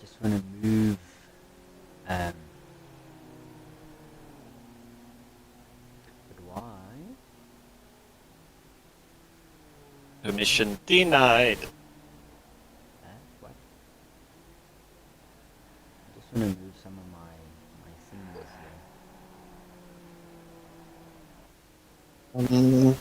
just want to move um, but why? Permission denied. What? I just want to move some of my things here.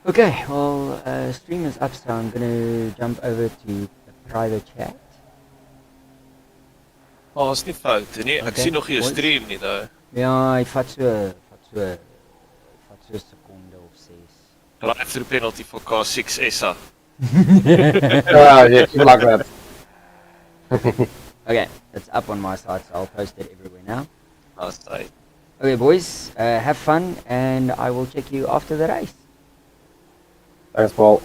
Okay, well, stream is up, so I'm gonna jump over to the private chat. Is nie foute nie. Ek Okay, sien nog nie 'n boys. stream nie daai. Ja, hy vat so 'n sekonde of 6. Right through penalty for K6 SA. Yeah, keep it like that. Okay, it's up on my side, so I'll post it everywhere now. Alright. Okay, boys, have fun, and I will check you after the race. Thanks, Paul.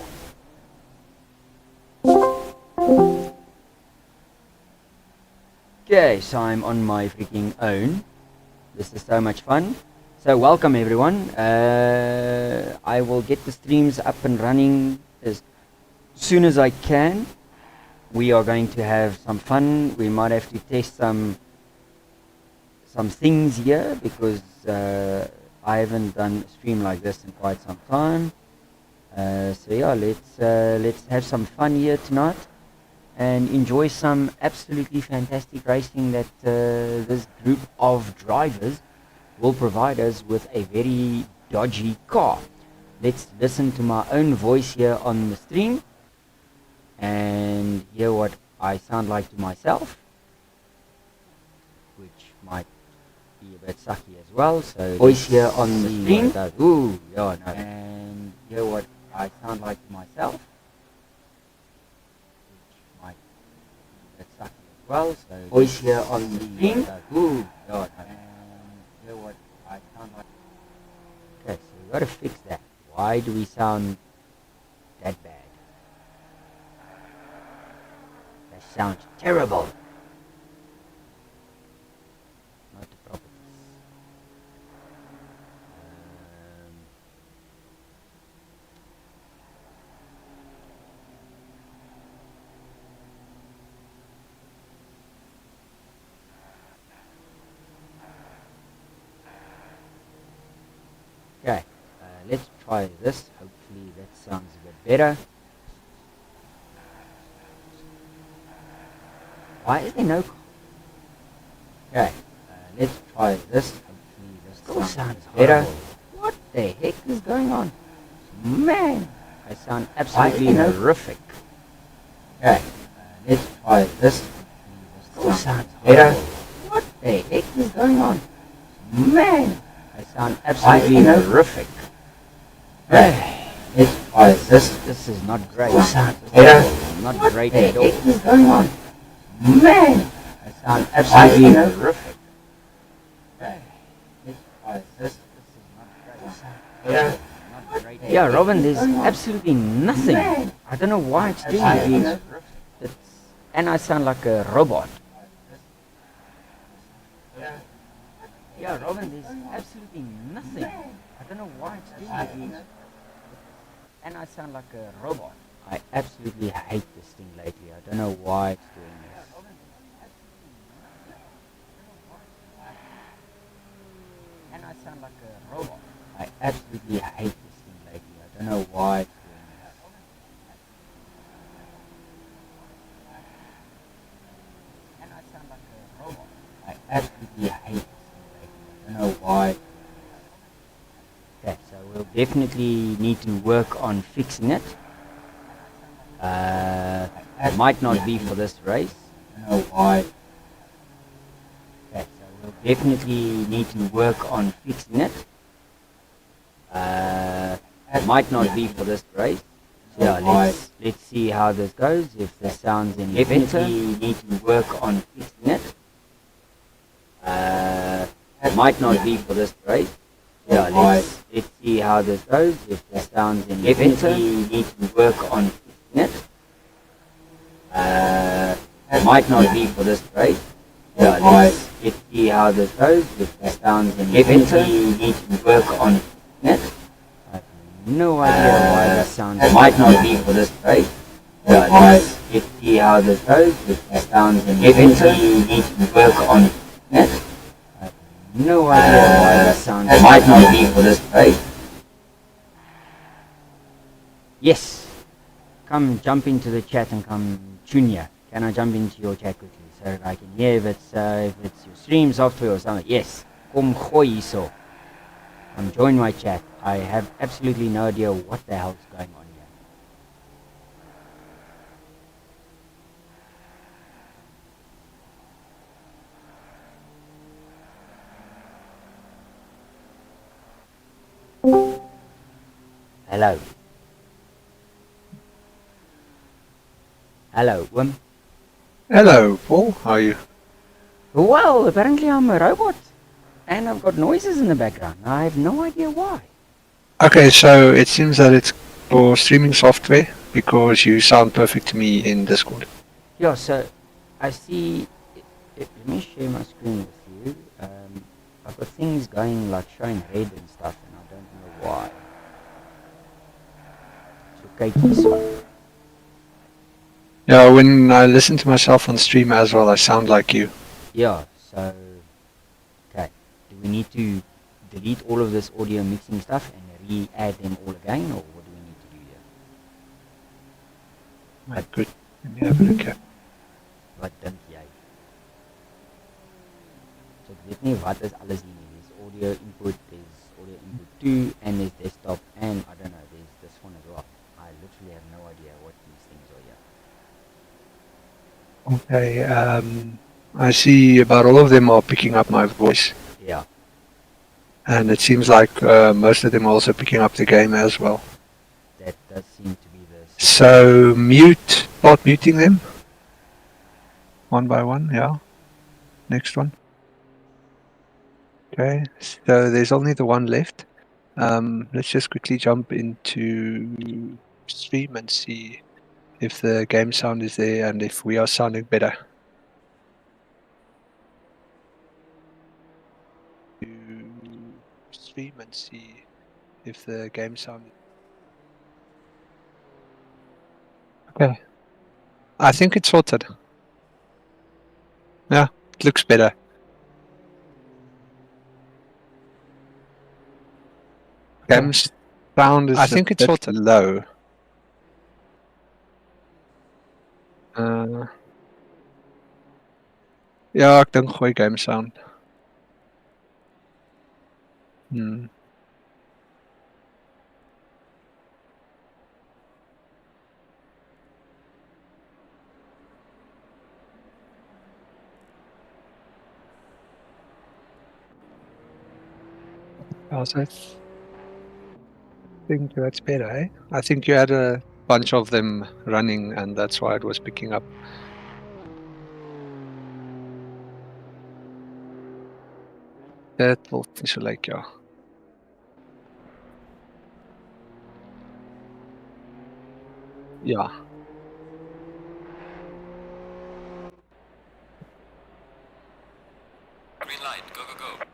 Okay, so I'm on my freaking own. This is so much fun. So welcome everyone. I will get the streams up and running as soon as I can. We are going to have some fun. We might have to test some things here because I haven't done a stream like this in quite some time. So yeah, let's have some fun here tonight and enjoy some absolutely fantastic racing that this group of drivers will provide us with a very dodgy car. Let's listen to my own voice here on the stream and hear what I sound like to myself, which might be a bit sucky as well. So voice here on the stream. Ooh, yeah, no. And hear what I sound like to myself, which might be a bit sucky as well. So voice here on the stream. Ooh, yeah, no. And hear what I sound like. Okay, so we got to fix that. Why do we sound that bad? That sounds terrible. Not the properties. Okay, let's try this. Hopefully that sounds a bit better. Why is there no... Okay, let's try this. Hopefully this sounds better. What the heck is going on? Man, I sound absolutely horrific. Okay, let's try this. Hopefully this sounds better. What the heck is going on? Man, I sound absolutely horrific. Okay, let's try this. This is not great. Sounds better. Not great at all. What is going on? Man, I sound absolutely horrific. Okay, let's try this. This is not great. Yeah. Not great. Yeah, Robin, there's absolutely nothing. I don't know why it's doing this. And I sound like a robot. Yeah, Robin, there's absolutely nothing. I don't know why it's doing this. And I sound like a robot. I absolutely hate this thing lately. I don't know why it's doing this. And I sound like a robot. I absolutely hate this thing lately. I don't know why it's doing this. And I sound like a robot. I absolutely hate this thing lately. I don't know why. Okay, so we'll definitely need to work on fixing it. It might not be for this race. I don't know why. Okay, so we'll definitely need to work on fixing it. It might not be for this race. So yeah, let's see how this goes. If this sounds any better, definitely need to work on fixing it. It might not be for this race. Yeah, let's see how this goes. If this sounds any better, definitely need to work on fixing it. It might not be for this race. Yeah, let's see how this goes with the sounds and eventually you need to work on it. I have no idea why the sound might not be for this trade. But let's see how this goes with the sounds and eventually you need to work on it. I have no idea why the sound might not be for this trade. Yes, come jump into the chat and come tune ya. Can I jump into your chat quickly so that I can hear if it's your stream software or something? Yes, kom gooi hierso. Join my chat. I have absolutely no idea what the hell's going on here. Hello. Hello, Wim. Hello, Paul. How are you? Well, apparently I'm a robot. And I've got noises in the background. I have no idea why. Okay, so it seems that it's for streaming software because you sound perfect to me in Discord. Yeah, so I see. Let me share my screen with you. I've got things going like showing red and stuff, and I don't know why. So, kyk hierso. Yeah, when I listen to myself on stream as well, I sound like you. Yeah, so. Okay. Do we need to delete all of this audio mixing stuff and re-add them all again, or what do we need to do here? My good. Let me have a look here. Wat dink jy? So ek weet nie wat is alles hier nie. There's audio input 2, and there's desktop, and I don't know, there's this one as well. I literally have no idea what these things are here. Okay, I see about all of them are picking up my voice. Yeah. And it seems like most of them are also picking up the game as well. That does seem to be the... So start muting them. One by one, yeah. Next one. Okay, so there's only the one left. Let's just quickly jump into stream and see if the game sound is there and if we are sounding better. Stream and see if the game sound. Okay, I think it's sorted. Yeah, it looks better. Game sound is I think it's sorted low. Ja, ek dink gooi game sound. Also, I think that's better, eh? I think you had a bunch of them running and that's why it was picking up. That will finish like, yeah. Yeah. Green light, go, go, go.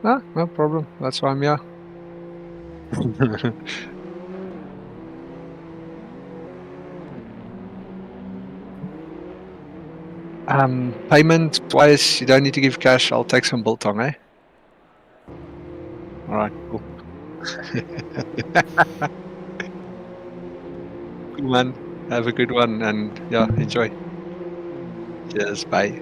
Ah, no problem. That's why I'm here. Payment twice. You don't need to give cash. I'll take some biltong, eh? All right, cool. Cool, man. Have a good one and yeah, enjoy. Cheers. Bye.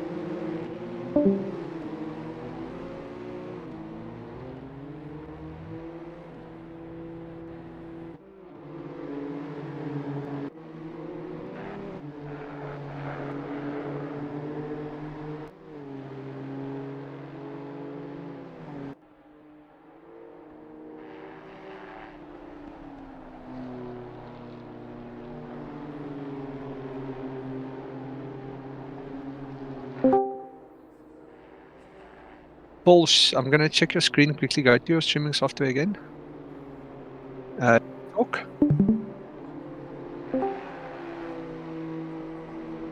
Paul, I'm gonna check your screen quickly. Go to your streaming software again. Talk.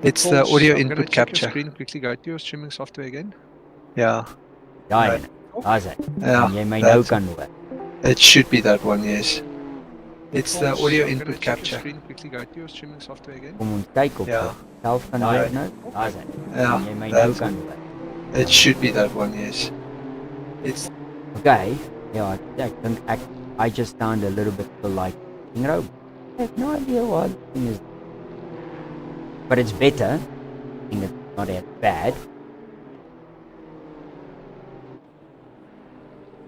It's the audio input capture. Screen quickly go to your streaming software again. Yeah. Ja, Right. daar's hy. Yeah. En jy my nou that's kan hoor. It should be that one, yes. It's the False. audio I'm gonna input check your capture. screen quickly go to your streaming software again. Kom ons kyk of Ja. jy self kan Ja, hoor ja. nou. Daar's hy. Ja, En jy my nou that's kan it. hoor. It should be that one, yes. It's Okay. Ja, ek dink I just sound a little bit like you know, I have no idea what the thing is. But it's better. I think it's not as bad.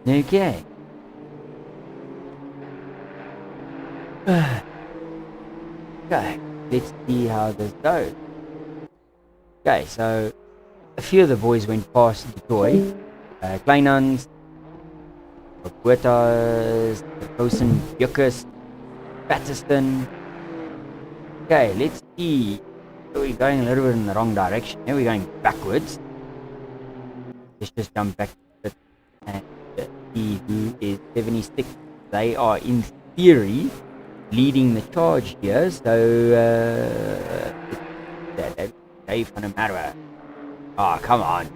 Okay. Okay, let's see how this goes. Okay, so a few of the boys went past the toy. Kleinans, Puertas, Kosen, Yuckus, Patterson. Okay, let's see. So we're going a little bit in the wrong direction. Here we're going backwards. Let's just jump back a bit and see who is 76. They are in theory leading the charge here. So Dave van der Merwe. Oh, come on.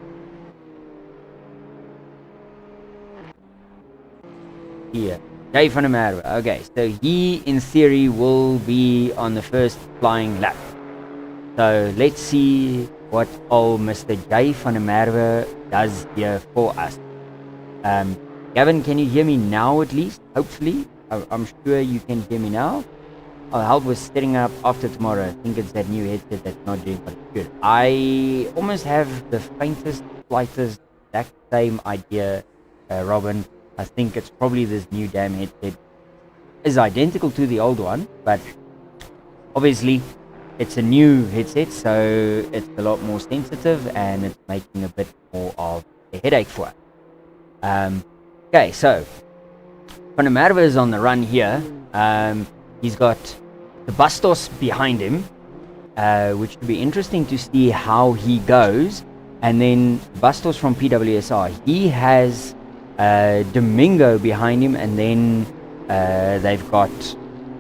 Here, Dave van der Merwe. Okay, so he in theory will be on the first flying lap. So let's see what old Mr. J van der Merwe does here for us. Gavin, can you hear me now at least? Hopefully. I'm sure you can hear me now. I'll help with setting up after tomorrow. I think it's that new headset that's not doing much good. I almost have the faintest, slightest, exact same idea, Robin. I think it's probably this new damn headset. Is identical to the old one, but obviously it's a new headset, so it's a lot more sensitive and it's making a bit more of a headache for us. Okay, so Van der Merwe is on the run here. He's got the Bastos behind him, which would be interesting to see how he goes. And then Bastos from PWSR, he has Domingo behind him, and then they've got,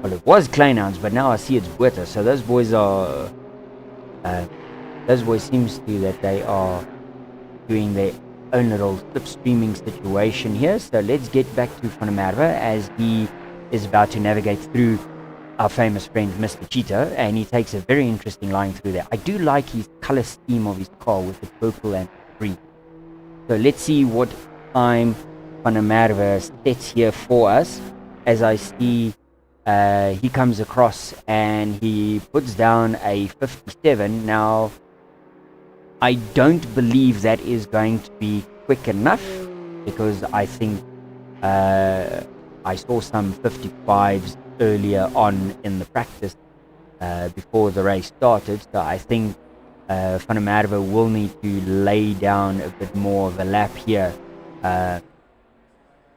well, it was Kleinhounds, but now I see it's Buerta. So those boys are, those boys seems to that they are doing their own little slipstreaming situation here. So let's get back to Van der Merwe as he is about to navigate through our famous friend Mr. Cheetah, and he takes a very interesting line through there. I do like his color scheme of his car with the purple and green. So let's see what time Van der Merwe sets here for us. As I see he comes across and he puts down a 57. Now I don't believe that is going to be quick enough, because I think I saw some 55s earlier on in the practice before the race started. So I think Van der Merwe will need to lay down a bit more of a lap here.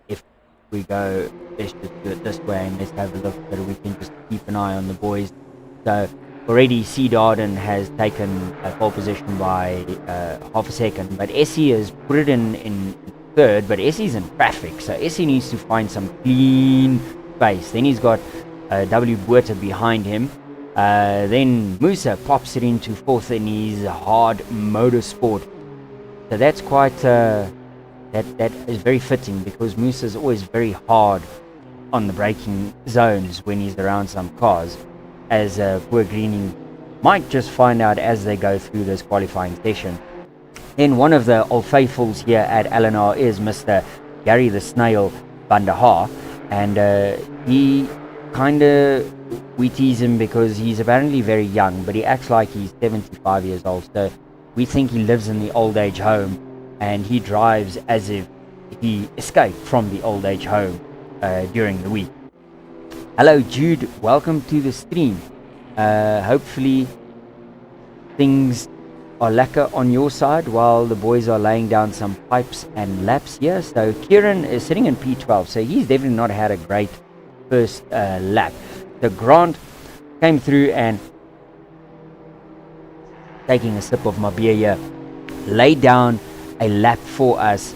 If we go, let's just do it this way and let's have a look so that we can just keep an eye on the boys. So already C. Darden has taken a pole position by half a second, but Essie has put it in third, but Essie's in traffic, so Essie needs to find some clean space. Then he's got W. Buerta behind him. Then Musa pops it into fourth in his hard motorsport. So that's quite, that is very fitting, because Musa is always very hard on the braking zones when he's around some cars, as poor Greening might just find out as they go through this qualifying session. Then one of the old faithfuls here at LNR is Mr. Gary the Snail van der Haar, and he kind of, we tease him because he's apparently very young, but he acts like he's 75 years old, so we think he lives in the old age home, and he drives as if he escaped from the old age home during the week. Hello Jude, welcome to the stream. Hopefully things are lacquer on your side while the boys are laying down some pipes and laps here. So Kieran is sitting in P12, so he's definitely not had a great first lap. So Grant came through and, taking a sip of my beer here, laid down a lap for us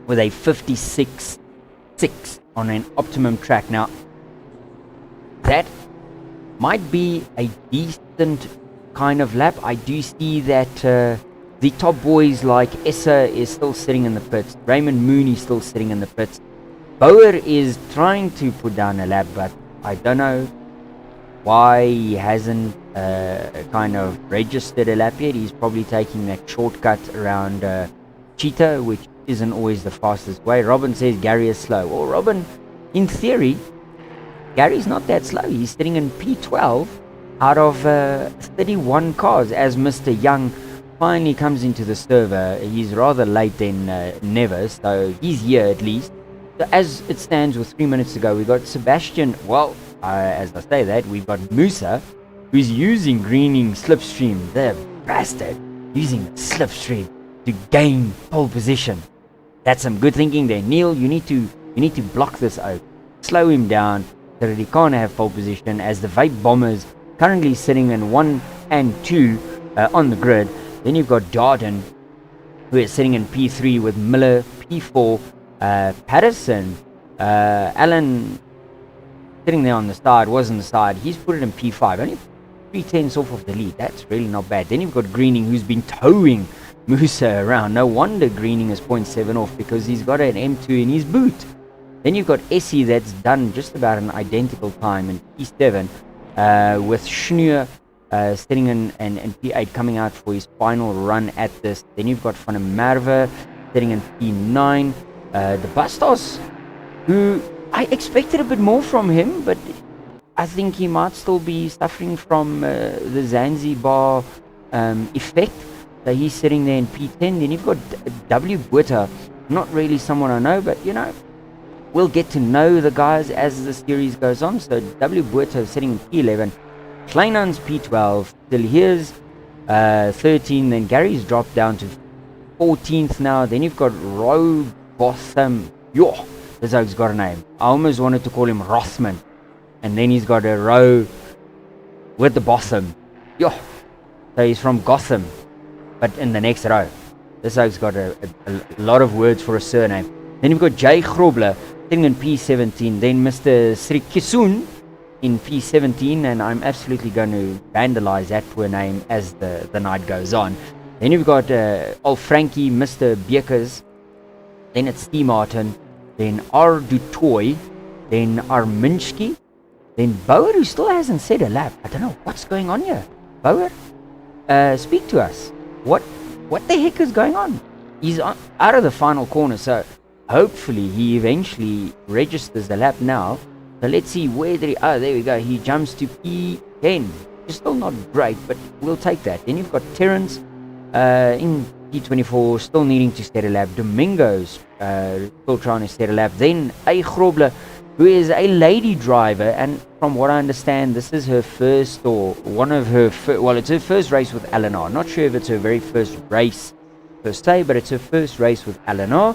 with a 56.6 on an optimum track. Now that might be a decent kind of lap. I do see that the top boys like Essa is still sitting in the pits. Raymond Mooney still sitting in the pits. Bauer is trying to put down a lap, but I don't know why he hasn't kind of registered a lap yet. He's probably taking that shortcut around Cheetah, which isn't always the fastest way. Robin says Gary is slow. Well, Robin, in theory, Gary's not that slow. He's sitting in P12 out of 31 cars as Mr. Young finally comes into the server. He's rather late than never, so he's here at least. So as it stands with 3 minutes to go, we got Sebastian. Well, as I say that, we've got Musa, who's using greening slipstream. The bastard using the slipstream to gain pole position. That's some good thinking there. Neil, you need to block this out. Slow him down so that he can't have pole position, as the Vape Bombers currently sitting in 1 and 2 on the grid. Then you've got Darden, who is sitting in P3 with Miller, P4, Patterson, Alan sitting there on the side, was on the side. He's put it in P5, only 3/10 off of the lead. That's really not bad. Then you've got Greening, who's been towing Musa around. No wonder Greening is 0.7 off, because he's got an M2 in his boot. Then you've got Essie, that's done just about an identical time in P7, with Schneur sitting in P8, coming out for his final run at this. Then you've got Van der Merwe sitting in P9. The Bastos, who I expected a bit more from him, but I think he might still be suffering from the Zanzibar effect. So he's sitting there in P10. Then you've got W. Butter, not really someone I know, but you know, we'll get to know the guys as the series goes on. So W. Butter is sitting in P11. Kleinan's P12. Till here's 13. Then Gary's dropped down to 14th now. Then you've got Robotham. Yo, this oak's got a name. I almost wanted to call him Rothman. And then he's got a row with the Botham. Yo, so he's from Gotham, but in the next row. This oak's got a lot of words for a surname. Then you've got Jay Grobler sitting in P17. Then Mr. Sri Kisun in P17, and I'm absolutely going to vandalize that poor name as the night goes on. Then you've got old Frankie, Mr. Bekers. Then it's Steve Martin. Then R. Dutoy. Then Arminski. Then Bauer, who still hasn't said a lap. I don't know what's going on here. Bauer, speak to us. What the heck is going on? He's out of the final corner, so hopefully he eventually registers the lap now. So let's see where did he... Oh, there we go. He jumps to P10. It's still not great, but we'll take that. Then you've got Terrence in P24, still needing to set a lap. Domingos still trying to set a lap. Then A. Grobler, who is a lady driver, and from what I understand, this is her first, or one of her well, it's her first race with LNR. Not sure if it's her very first race per se, but it's her first race with LNR.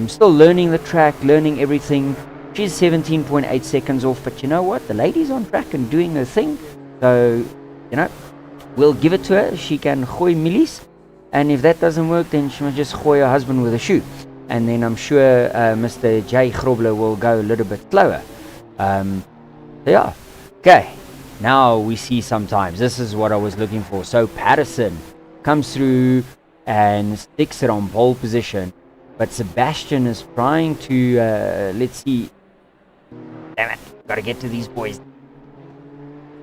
Still learning the track, learning everything. She's 17.8 seconds off, but you know what? The lady's on track and doing her thing. So, you know, we'll give it to her. She can gooi millies, and if that doesn't work, then she must just gooi her husband with a shoe. And then I'm sure Mr. Jay Grobler will go a little bit slower. Yeah. Okay. Now we see sometimes. This is what I was looking for. So Patterson comes through and sticks it on pole position. But Sebastian is trying to, let's see. Damn it. Got to get to these boys.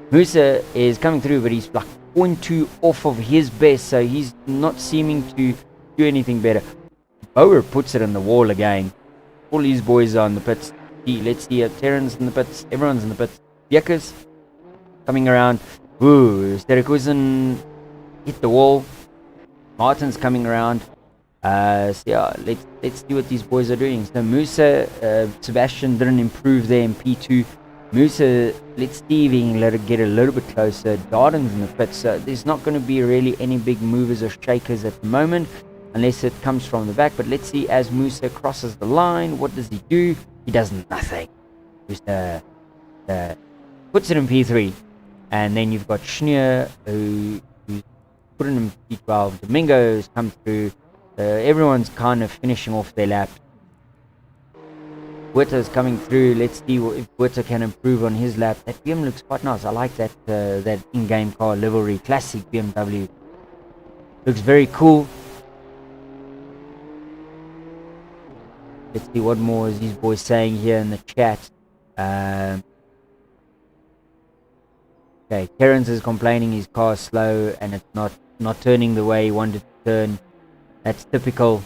Musa is coming through, but he's like 0.2 off of his best. So he's not seeming to do anything better. Bauer puts it in the wall again. All these boys are in the pits. Let's see, Terrence in the pits. Everyone's in the pits. Bekers coming around. Ooh, Sterikusen hit the wall. Martin's coming around. So yeah, let's see what these boys are doing. So Musa, Sebastian didn't improve there in P2. Musa, let's see if he can let it get a little bit closer. Darden's in the pits. So there's not going to be really any big movers or shakers at the moment, unless it comes from the back. But let's see, as Musa crosses the line, what does he do? He does nothing. Musa puts it in P3. And then you've got Schneur, who's put it in P12. Domingo's come through. Everyone's kind of finishing off their lap. Witter's coming through. Let's see if Witter can improve on his lap. That BM looks quite nice. I like that that in-game car livery, classic BMW. Looks very cool. Let's see what more is these boys saying here in the chat. Okay, Terrence is complaining his car's slow and it's not turning the way he wanted to turn. That's typical.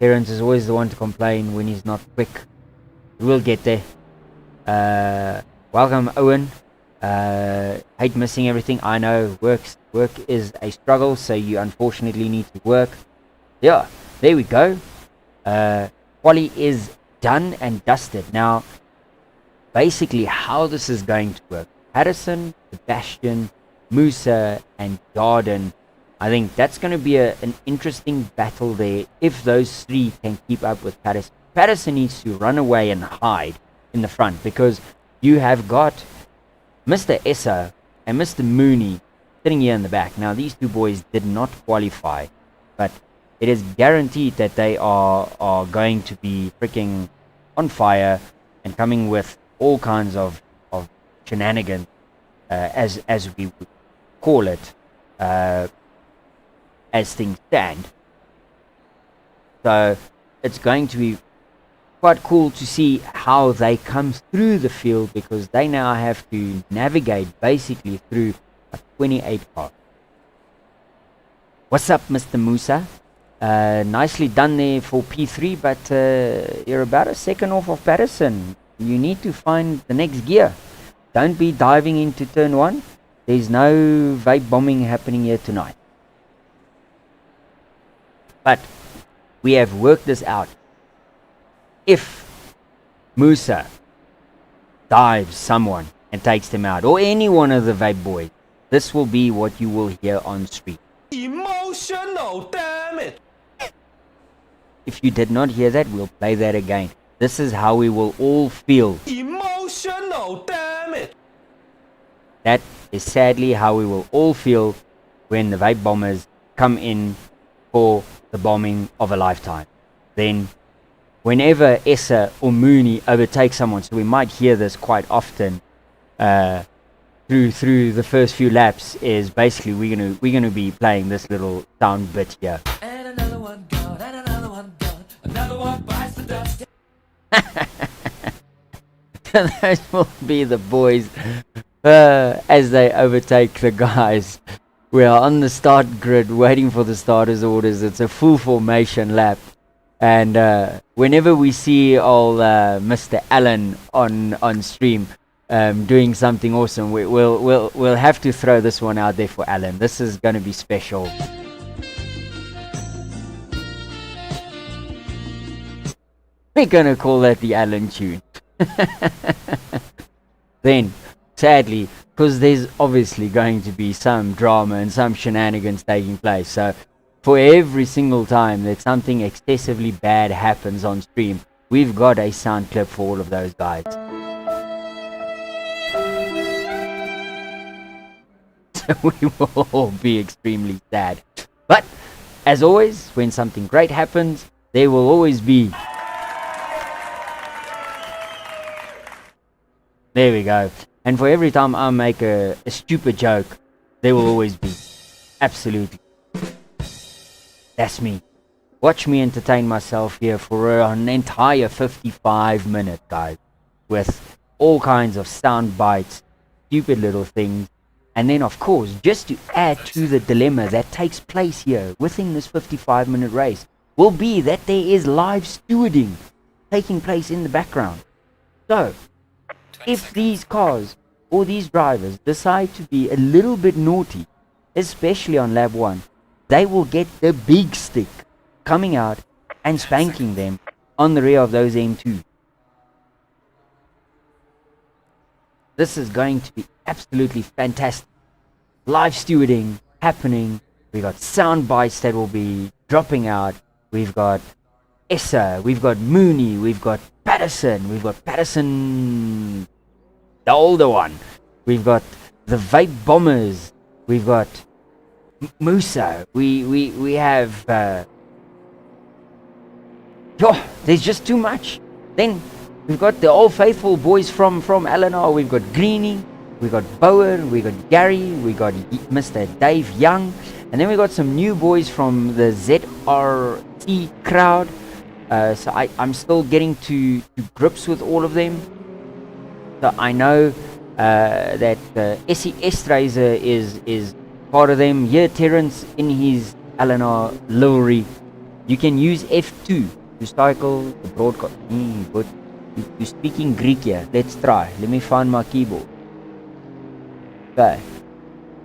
Terrence is always the one to complain when he's not quick. We'll get there. Welcome, Owen. Hate missing everything. I know work is a struggle, so you unfortunately need to work. Yeah, there we go. Quali is done and dusted. Now, basically how this is going to work. Patterson, Sebastian, Musa, and Jordan. I think that's going to be an interesting battle there if those three can keep up with Patterson. Patterson needs to run away and hide in the front because you have got Mr. Essa and Mr. Mooney sitting here in the back. Now, these two boys did not qualify, but it is guaranteed that they are going to be freaking on fire and coming with all kinds of shenanigans, as we would call it, as things stand. So it's going to be quite cool to see how they come through the field because they now have to navigate basically through a 28 car. What's up, Mr. Musa? Nicely done there for P3, but you're about a second off of Patterson. You need to find the next gear. Don't be diving into turn 1. There's no vape bombing happening here tonight. But we have worked this out. If Musa dives someone and takes them out, or any one of the vape boys, this will be what you will hear on street. Emotional, damn it! If you did not hear that, we'll play that again. This is how we will all feel. Emotional, damn it! That is sadly how we will all feel when the vape bombers come in for the bombing of a lifetime. Then, whenever Essa or Mooney overtakes someone, so we might hear this quite often through the first few laps, is basically we're gonna be playing this little sound bit here. And another one gone, and another one gone, another one bites the dust. Those will be the boys as they overtake the guys. We are on the start grid waiting for the starters' orders. It's a full formation lap. And whenever we see old Mr. Allen on stream doing something awesome, we'll have to throw this one out there for Allen. This is going to be special. We're going to call that the Allen tune. Then, sadly, because there's obviously going to be some drama and some shenanigans taking place, so for every single time that something excessively bad happens on stream, we've got a sound clip for all of those guys. So we will all be extremely sad. But, as always, when something great happens, there will always be... There we go. And for every time I make a stupid joke, there will always be. Absolutely. That's me. Watch me entertain myself here for an entire 55 minutes, guys. With all kinds of sound bites, stupid little things. And then, of course, just to add to the dilemma that takes place here within this 55-minute race, will be that there is live stewarding taking place in the background. So, if these cars or these drivers decide to be a little bit naughty, especially on lap 1, they will get the big stick coming out and spanking them on the rear of those M2. This is going to be absolutely fantastic. Live stewarding happening. We've got sound bites that will be dropping out. We've got Essa, we've got Mooney, we've got Patterson, the older one. We've got the Vape Bombers. We've got Musa. We have... there's just too much. Then We've got the old faithful boys from LNR. We've got Greeny, we've got Bowen, we've got Gary, we've got Mr. Dave Young, and then we got some new boys from the ZRT crowd. So I'm still getting to grips with all of them. So I know that SES Trazer is part of them. Here, Terence in his LNR livery. You can use F2 to cycle the broadcast. But you're speaking Greek here. Let's try. Let me find my keyboard. Okay.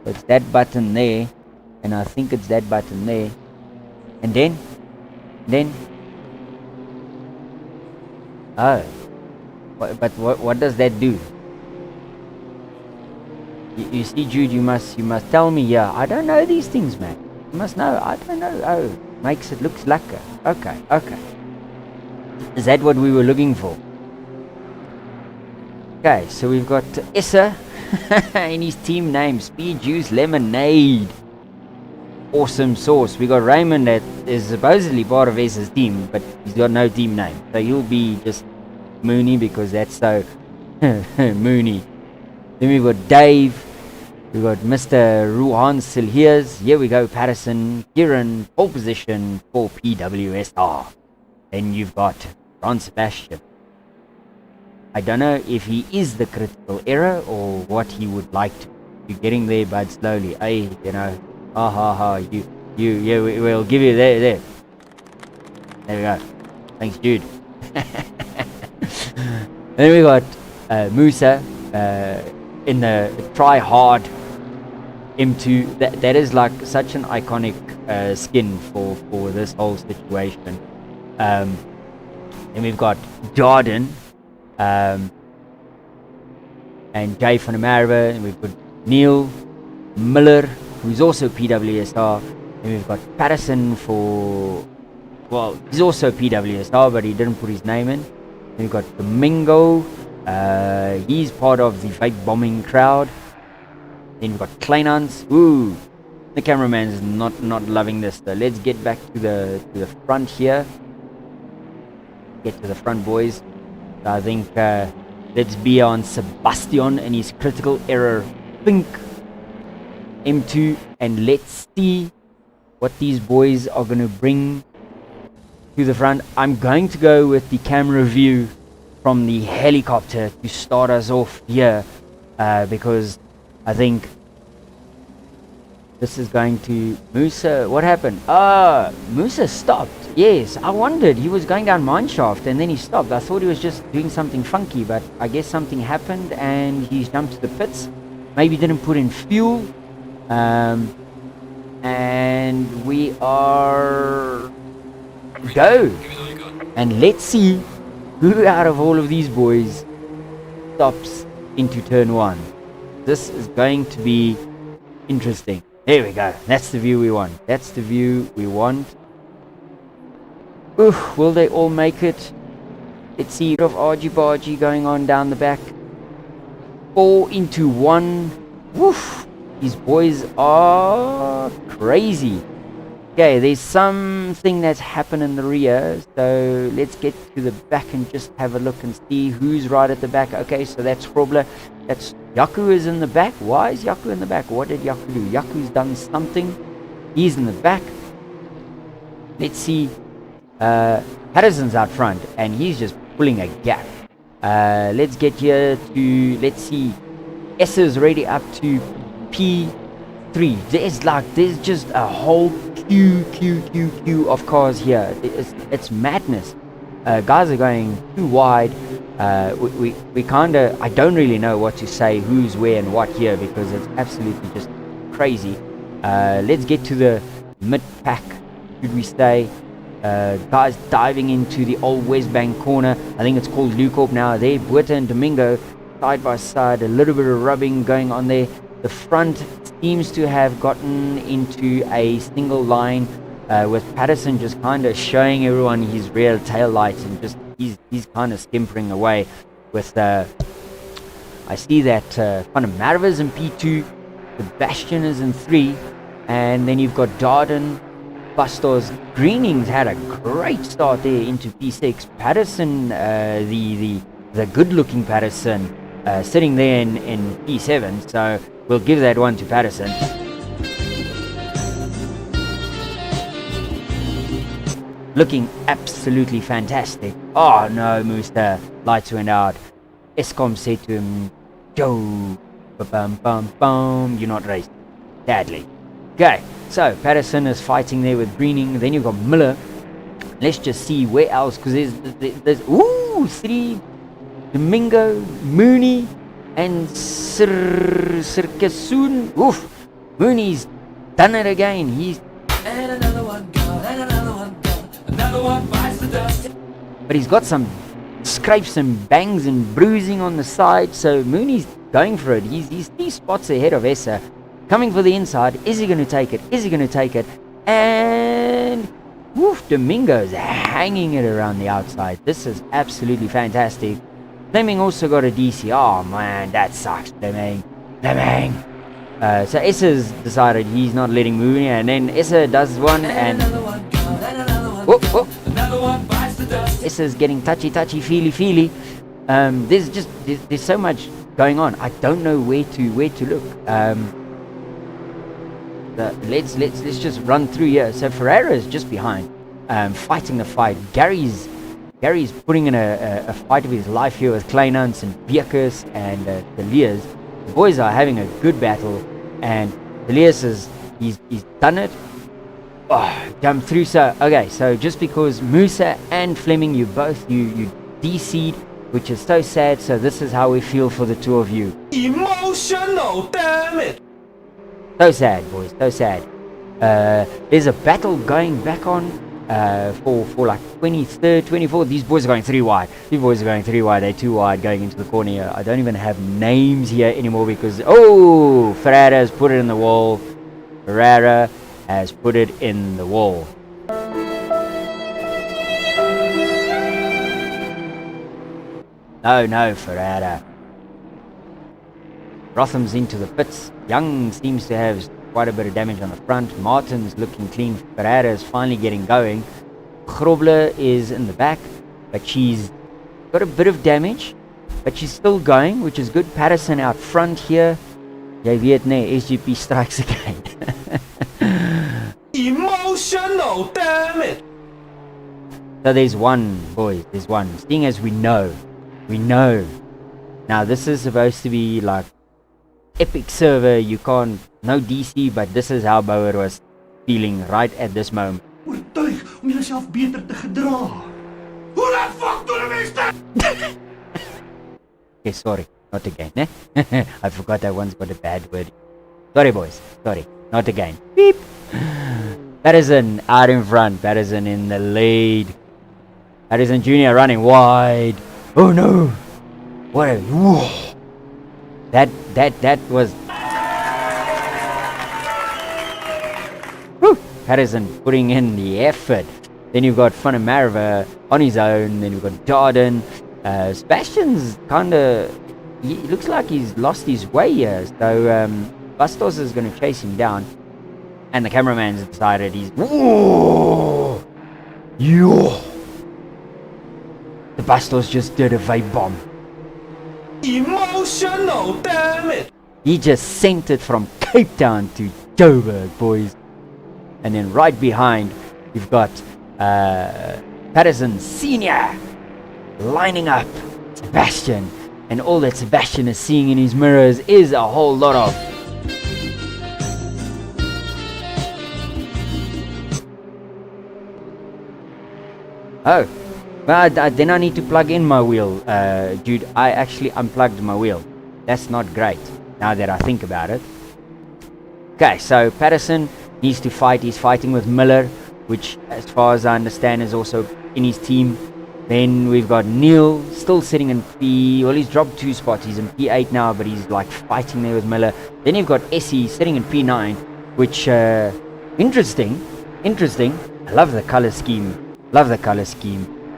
So it's that button there. And I think it's that button there. And then. Oh. But what does that do? You see, Jude, you must tell me. Yeah, I don't know these things, man. You must know. I don't know. Oh, makes it looks lekker. Okay. Is that what we were looking for? Okay, so we've got Issa in his team name, Speed Juice Lemonade. Awesome sauce. We got Raymond that is supposedly part of Issa's team, but he's got no team name. So he'll be just Mooney because that's so Mooney. Then we've got Dave. We've got Mr. Ruhan still here. Here we go, Patterson. Kieran, pole position for PWSR. Then you've got Ron Sebastian. I don't know if he is the critical error or what he would like to. You're getting there, bud, slowly. Hey, you know. Yeah, we'll give you there. There we go. Thanks, Jude. Then we got Musa in the try hard M2. That is like such an iconic skin for this whole situation. Then we've got Jordan and Jay van der Merwe, and we've got Neil Miller, who's also PWSR, and we've got Patterson he's also PWSR, but he didn't put his name in. Then we've got Domingo, he's part of the fake bombing crowd. Then we've got Kleinans. Ooh, the cameraman's not loving this though. Let's get back to the front here. Get to the front, boys. So I think let's be on Sebastian and his critical error pink M2, and let's see what these boys are going to bring to the front. I'm going to go with the camera view from the helicopter to start us off here because I think this is going to... Musa, what happened? Musa stopped. Yes, I wondered. He was going down mineshaft and then he stopped. I thought he was just doing something funky, but I guess something happened and he jumped to the pits. Maybe didn't put in fuel. And we are... Go! And let's see who out of all of these boys stops into turn one. This is going to be interesting. There we go. That's the view we want. That's the view we want. Ooh, will they all make it? Let's see. Of argy-bargy going on down the back. 4 into 1. Woof! These boys are crazy. Okay, there's something that's happened in the rear. So let's get to the back and just have a look and see who's right at the back. Okay, so that's Frobler. That's Yaku is in the back. Why is Yaku in the back? What did Yaku do? Yaku's done something. He's in the back. Let's see. Patterson's out front and he's just pulling a gap. Let's get here to... Let's see. S is already up to P3. There's just a whole queue of cars here. It's madness. Guys are going too wide. We kind of... I don't really know what to say, who's where and what here, because it's absolutely just crazy. Let's get to the mid-pack. Should we stay? Guys diving into the old West Bank corner. I think it's called Lucorp now. There, Buerta and Domingo side by side. A little bit of rubbing going on there. The front seems to have gotten into a single line with Patterson just kind of showing everyone his rear tail lights and just he's kind of skimpering away with I see that Van der Merwe's in P2, Sebastian is in 3, and then you've got Darden Bustos. Greening's had a great start there into P6. Patterson, the good-looking Patterson, sitting there in P7. So we'll give that one to Patterson. Looking absolutely fantastic. Oh no, Mooster. Lights went out. Escom said to him, "Go, bum bum bum. You're not racing." Sadly. Okay, so Patterson is fighting there with Greening. Then you've got Miller. Let's just see where else, because there's three: Domingo, Mooney, and Sirkasoon. Oof, Mooney's done it again. He's And another one gone, and another one gone. Another one bites the dust. but he's got some scrapes and bangs and bruising on the side, so Mooney's going for it. He's 3 spots ahead of Essa, coming for the inside. Is he going to take it? Is he going to take it? And woof, Domingo's hanging it around the outside. This is absolutely fantastic. Fleming also got a DC. Oh man, that sucks, Fleming. So Essa's decided he's not letting Mooney, and then Essa does one, and Another one gone, and another one whoop, gone. whoop. Another one bites the dust. Issa's getting touchy, feely. There's so much going on. I don't know where to look. Let's just run through here. So Ferreira is just behind, fighting the fight. Gary's putting in a fight of his life here with Kleinans and Bierkes and Elias. The boys are having a good battle, and Elias he's done it. Oh, jump through. So okay, so just because Musa and Fleming, you DC'd, which is so sad. So this is how we feel for the two of you. Emotional, damn it! So sad, boys, so sad. There's a battle going back on for like 23rd, 24th. These boys are going 3 wide. They're 2 wide going into the corner here. I don't even have names here anymore because Ferreira has put it in the wall. No, Ferreira. Rotham's into the pits. Young seems to have quite a bit of damage on the front. Martin's looking clean. Ferreira is finally getting going. Grobler is in the back, but she's got a bit of damage, but she's still going, which is good. Patterson out front here. Jy weet nee, SGP strikes again. Emotional, damn it! So there's one, boys, there's one. Seeing as we know. Now this is supposed to be like epic server, you can't, no DC, but this is how Bauer was feeling right at this moment. Oortuig om jouself beter te gedra. Hoe die fuck doen 'n mens dit? Okay, sorry, not again, eh? I forgot that one's got a bad word. Sorry boys, sorry, not again. Beep! Patterson out in front, Patterson in the lead. Patterson Jr. running wide. Oh no! What a... Whoa. That was... Woo. Patterson putting in the effort. Then you've got Van der Merwe on his own. Then you've got Darden. Sebastian's kinda... He looks like he's lost his way here. So Bastos is going to chase him down. And the cameraman's decided he's... Whoa! Yo! The Bastos just did a vape bomb. Emotional, damn it! He just sent it from Cape Town to Joburg, boys. And then right behind, you've got Patterson Senior lining up Sebastian. And all that Sebastian is seeing in his mirrors is a whole lot of... Oh, well, then I need to plug in my wheel, dude. I actually unplugged my wheel. That's not great, now that I think about it. Okay, so Patterson needs to fight. He's fighting with Miller, which, as far as I understand, is also in his team. Then we've got Neil, still sitting in P... Well, he's dropped 2 spots. He's in P8 now, but he's, like, fighting there with Miller. Then you've got Essie sitting in P9, which, interesting. I love the color scheme.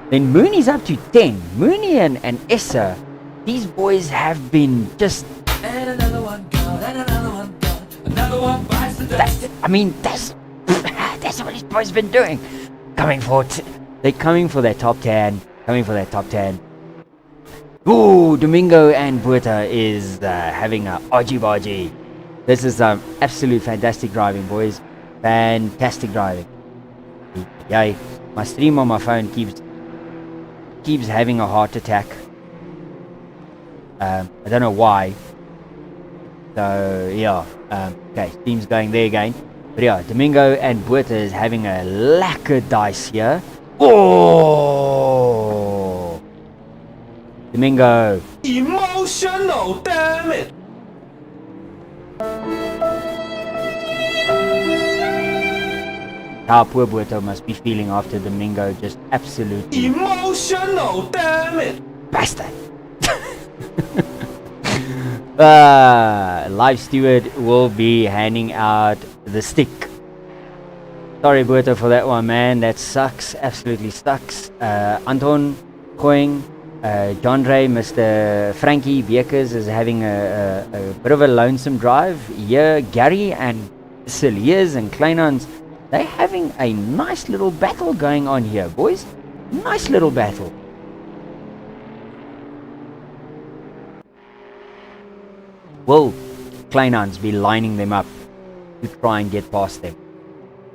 Then Mooney's up to 10. Mooney and Essa, these boys have been just... And another one gone, and another one gone. Another one bites the dust. I mean, that's That's what these boys have been doing. They're coming for that top 10. Ooh, Domingo and Buerta is having a argy-bargy. This is absolute fantastic driving, boys. Fantastic driving. Yay. My stream on my phone keeps having a heart attack. I don't know why. So, yeah. Okay, stream's going there again. But yeah, Domingo and Buerta is having a lacquer dice here. Oh! Domingo. Emotional, damn it! How poor Buerta must be feeling after Domingo just absolutely Emotional, damn it! bastard. Live Steward will be handing out the stick. Sorry, Buerta, for that one, man. That sucks. Absolutely sucks. Anton Koing, John Ray, Mr. Frankie Bekers is having a bit of a lonesome drive. Here, Gary and Celiers and Kleinans, they're having a nice little battle going on here, boys. Nice little battle. Will Kleinans be lining them up to try and get past them?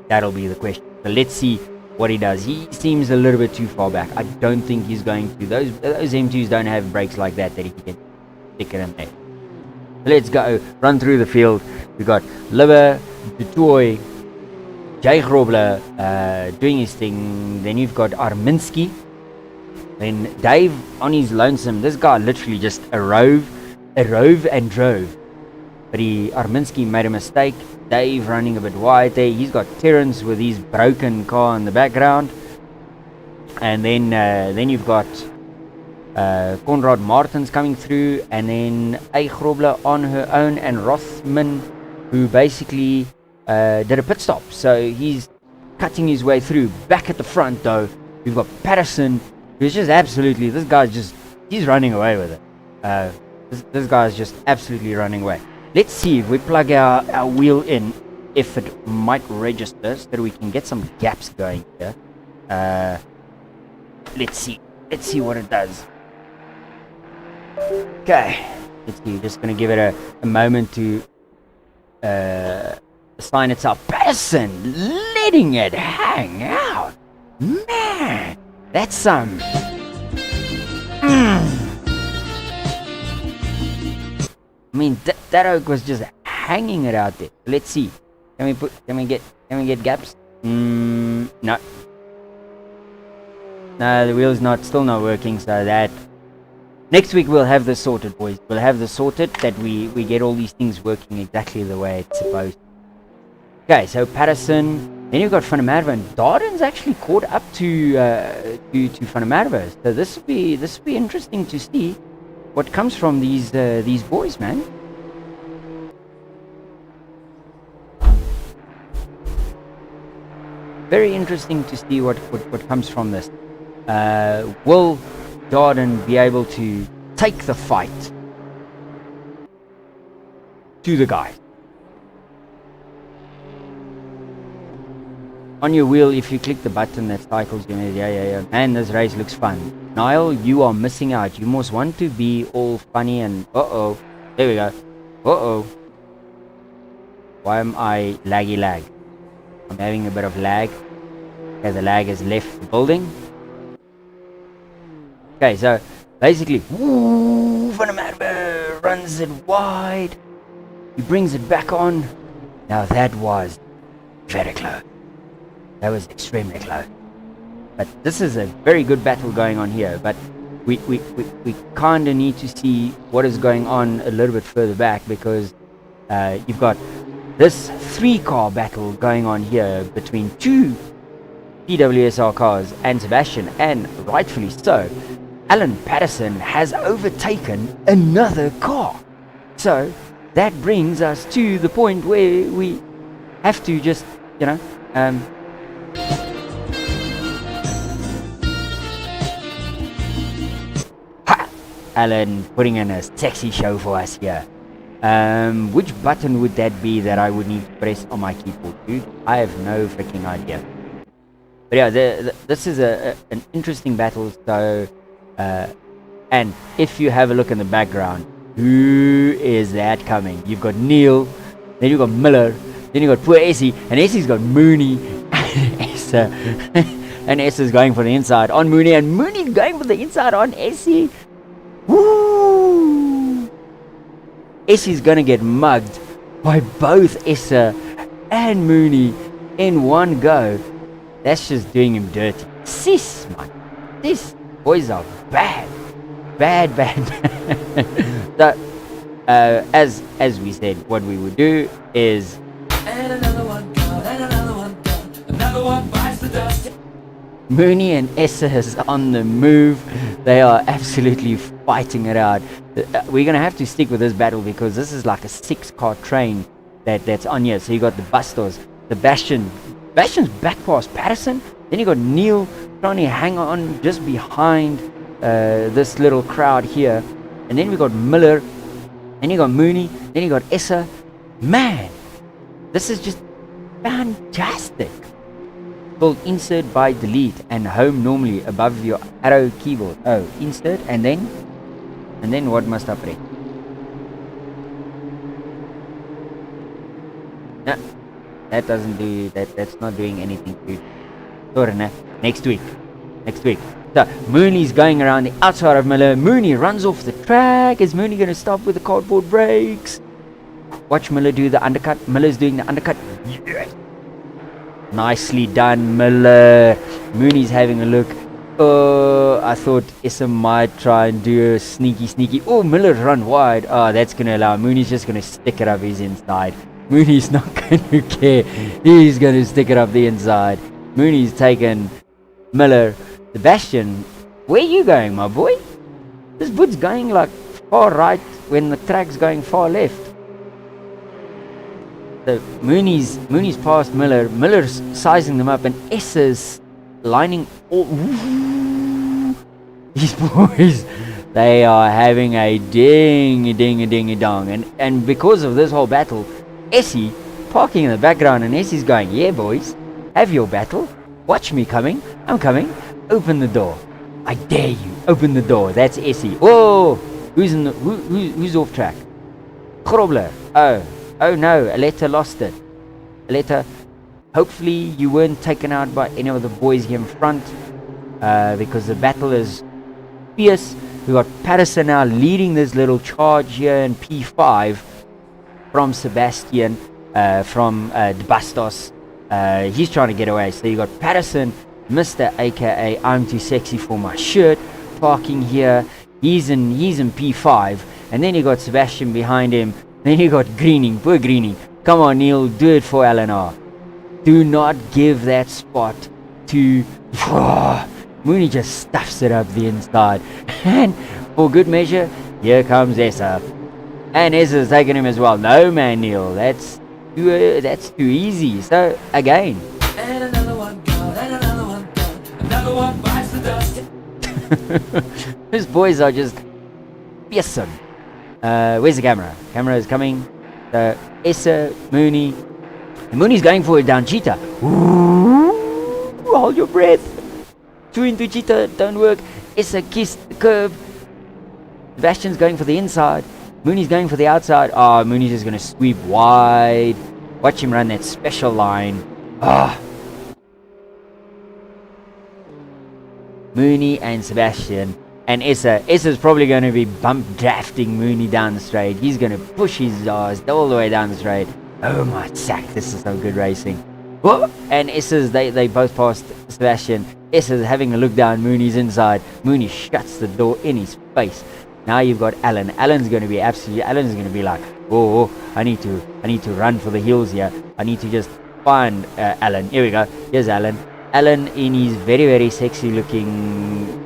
That'll be the question. So let's see what he does. He seems a little bit too far back. I don't think he's going to. Those M2s don't have brakes like that he can stick it in there. Let's go. Run through the field. We've got Libber, Dutoy, Jay Grobler doing his thing. Then you've got Arminski. Then Dave on his lonesome. This guy literally just arove and drove. But Arminski made a mistake. Dave running a bit wide there. He's got Terrence with his broken car in the background. And then you've got Conrad Martins coming through. And then A. Grobler on her own. And Rothman, who basically did a pit stop. So he's cutting his way through. Back at the front though, we've got Patterson, who's just absolutely, this guy's just, he's running away with it. This guy's just absolutely running away. Let's see if we plug our wheel in, if it might register, so that we can get some gaps going here. Let's see what it does. Okay, let's see. Just gonna give it a moment to sign itself. Patterson letting it hang out. Man, that's some. I mean, that oak was just hanging it out there. Let's see. Can we get gaps? No. No, the wheel's still not working. So that next week we'll have this sorted, boys. We'll have this sorted, that we get all these things working exactly the way it's supposed to. Okay, so Patterson. Then you've got Van der Merwe, and Darden's actually caught up to Van der Merwe. So this will be interesting to see what comes from these boys, man. Very interesting to see what comes from this. Will Darden be able to take the fight to the guy? On your wheel, if you click the button that cycles, yeah. Man, this race looks fun. Niall, you are missing out. You must want to be all funny and there we go. Why am I lag? I'm having a bit of lag. Okay, the lag has left the building. Okay, so basically, Van der Merwe runs it wide. He brings it back on. Now that was very close. That was extremely close. But this is a very good battle going on here. But we kind of need to see what is going on a little bit further back, because you've got this 3-car battle going on here between 2 PWSR cars and Sebastian, and rightfully so. Alan Patterson has overtaken another car. So that brings us to the point where we have to just, Alan putting in a sexy show for us here. Which button would that be that I would need to press on my keyboard, dude? I have no freaking idea. But yeah, this is an interesting battle. So, and if you have a look in the background, who is that coming? You've got Neil, then you've got Miller, then you've got poor Essie, and Essie's got Mooney, and Essa, and Essa's going for the inside on Mooney, and Mooney's going for the inside on Essie. Woo! Essie's gonna get mugged by both Essa and Mooney in one go. That's just doing him dirty. Sis, man. These boys are bad. Bad. So, as we said, what we would do is... And another one gone, and another one gone. Another one bites the dust. Mooney and Essa is on the move. They are absolutely fighting it out. We're going to have to stick with this battle because this is like a 6-car train that's on here. So you got the Bustos, Sebastian's back past Patterson. Then you got Neil trying to hang on just behind this little crowd here. And then we got Miller. Then you got Mooney. Then you got Essa. Man, this is just fantastic. Called insert by delete and home normally above your arrow keyboard. Oh, insert and then what must I press? No, that doesn't do that. That's not doing anything good. Sorry, nah. Next week. So Mooney's going around the outside of Miller. Mooney runs off the track. Is Mooney going to stop with the cardboard brakes? Watch Miller do the undercut. Miller's doing the undercut. Yes. Nicely done, Miller. Mooney's having a look. Oh, I thought Issa might try and do a sneaky. Oh, Miller's run wide. Oh, that's going to allow. Mooney's just going to stick it up his inside. Mooney's not going to care. He's going to stick it up the inside. Mooney's taken Miller. Sebastian, where you going, my boy? This boot's going like far right when the track's going far left. So Mooney's past Miller. Miller's sizing them up, and S's lining all. These boys, they are having a ding-a-dong. And because of this whole battle, Essie parking in the background, and Essie's going, yeah, boys, have your battle. Watch me coming. I'm coming. Open the door. I dare you. Open the door. That's Essie. Whoa! Who's off track? Grobler. Oh no, Aletta lost it. Aletta, hopefully you weren't taken out by any of the boys here in front, because the battle is fierce. We got Patterson now leading this little charge here in P5 from Sebastian, from the Bastos. He's trying to get away. So you got Patterson, Mr. aka I'm too sexy for my shirt, parking here. He's in P5, and then you got Sebastian behind him. Then you got Greening, poor Greening. Come on, Neil, do it for LNR. Do not give that spot to... Mooney just stuffs it up the inside. And for good measure, here comes Essa. And Essa's taking him as well. No, man, Neil, that's too easy. So, again. And another one gone, and another one gone. Another one bites the dust. These boys are just fearsome. Where's the camera? Camera is coming. Essa, Mooney. And Mooney's going for it down Cheetah. Ooh, hold your breath. Two into Cheetah, don't work. Essa kissed the curb. Sebastian's going for the inside. Mooney's going for the outside. Oh, Mooney's just going to sweep wide. Watch him run that special line. Mooney and Sebastian. AndEssa's probably going to be bump drafting Mooney down the straight. He's going to push his ass all the way down the straight. Oh my sack, this is some good racing. Whoa! AndEssa's, they both passed Sebastian.Essa's having a look down Mooney's inside. Mooney shuts the door in his face. Now you've got Alan. Alan's going to be like, oh, I need to run for the hills here. I need to just find Alan. Here we go. Here's Alan. Alan in his very, very sexy looking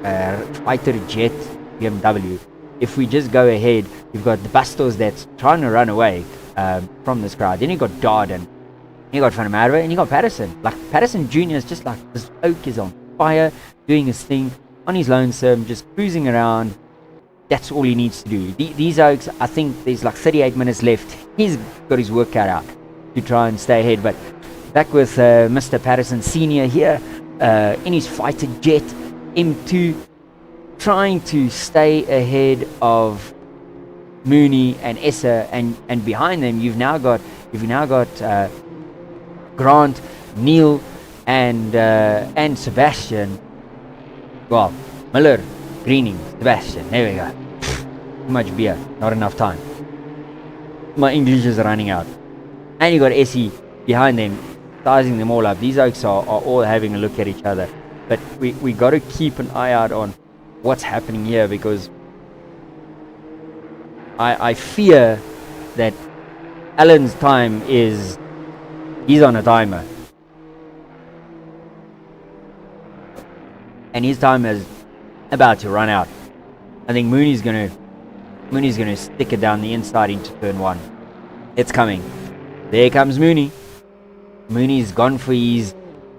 fighter jet BMW. If we just go ahead, you've got the Bastos that's trying to run away from this crowd. Then you got Darden. You got Van Marwe, and you got Patterson. Like Patterson Jr. is just like this oak is on fire, doing his thing on his lonesome, just cruising around. That's all he needs to do. These oaks, I think there's like 38 minutes left. He's got his work cut out to try and stay ahead. But back with Mr. Patterson Senior here in his fighter jet M2, trying to stay ahead of Mooney and Essa, and behind them you've now got Grant, Neil, and Sebastian. Well, Miller, Greening, Sebastian. There we go. Too much beer, not enough time. My English is running out. And you got Essie behind them, sizing them all up. These oaks are all having a look at each other. But we got to keep an eye out on what's happening here, because I fear that Alan's time he's on a timer. And his time is about to run out. I think Mooney's gonna stick it down the inside into turn 1. It's coming. There comes Mooney. Mooney's gone for his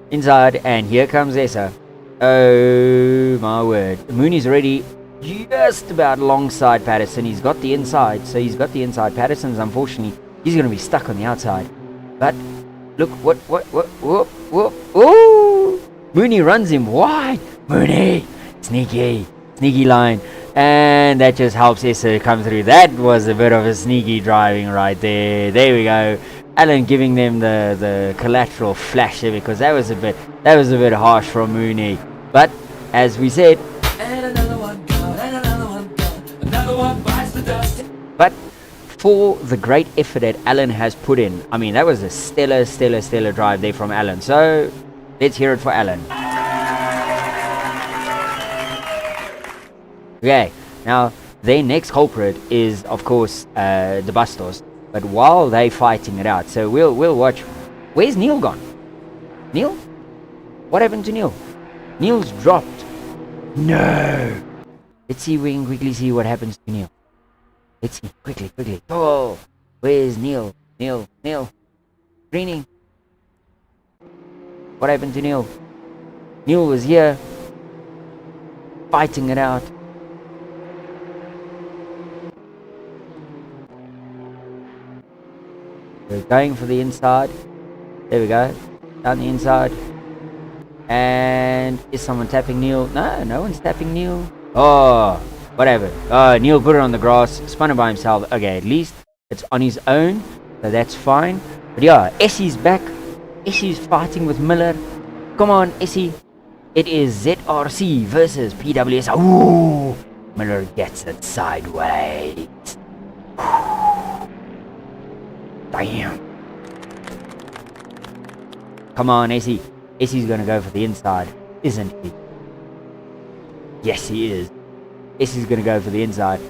inside, and here comes Essa. Oh my word. Mooney's already just about alongside Patterson. He's got the inside, so he's got the inside. Patterson's, unfortunately, he's going to be stuck on the outside. But look, whoop. Ooh! Mooney runs him wide. Mooney! Sneaky line. And that just helps Essa come through. That was a bit of a sneaky driving right there. There we go. Alan giving them the collateral flash there, because that was a bit harsh from Mooney. But as we said, and another one gone, and another one gone, another one bites the dust. But for the great effort that Alan has put in, I mean, that was a stellar drive there from Alan. So let's hear it for Alan. Okay, now their next culprit is, of course, the Bastos. But while they fighting it out, so we'll watch. Where's Neil gone? Neil? What happened to Neil? Neil's dropped. No. Let's see. We can quickly see what happens to Neil. Let's see quickly. Oh, where's Neil? Neil. Greening. What happened to Neil? Neil was here, fighting it out. We're going for the inside. There we go. Down the inside. And is someone tapping Neil? No one's tapping Neil. Oh, whatever. Neil put it on the grass, spun it by himself. Okay, at least it's on his own, so that's fine. But yeah, Essie's back. Essie's fighting with Miller. Come on, Essie. It is ZRC versus PWS. Ooh, Miller gets it sideways. Damn. Come on, Essie. Essie's gonna go for the inside, isn't he? Yes, he is. Essie's gonna go for the inside.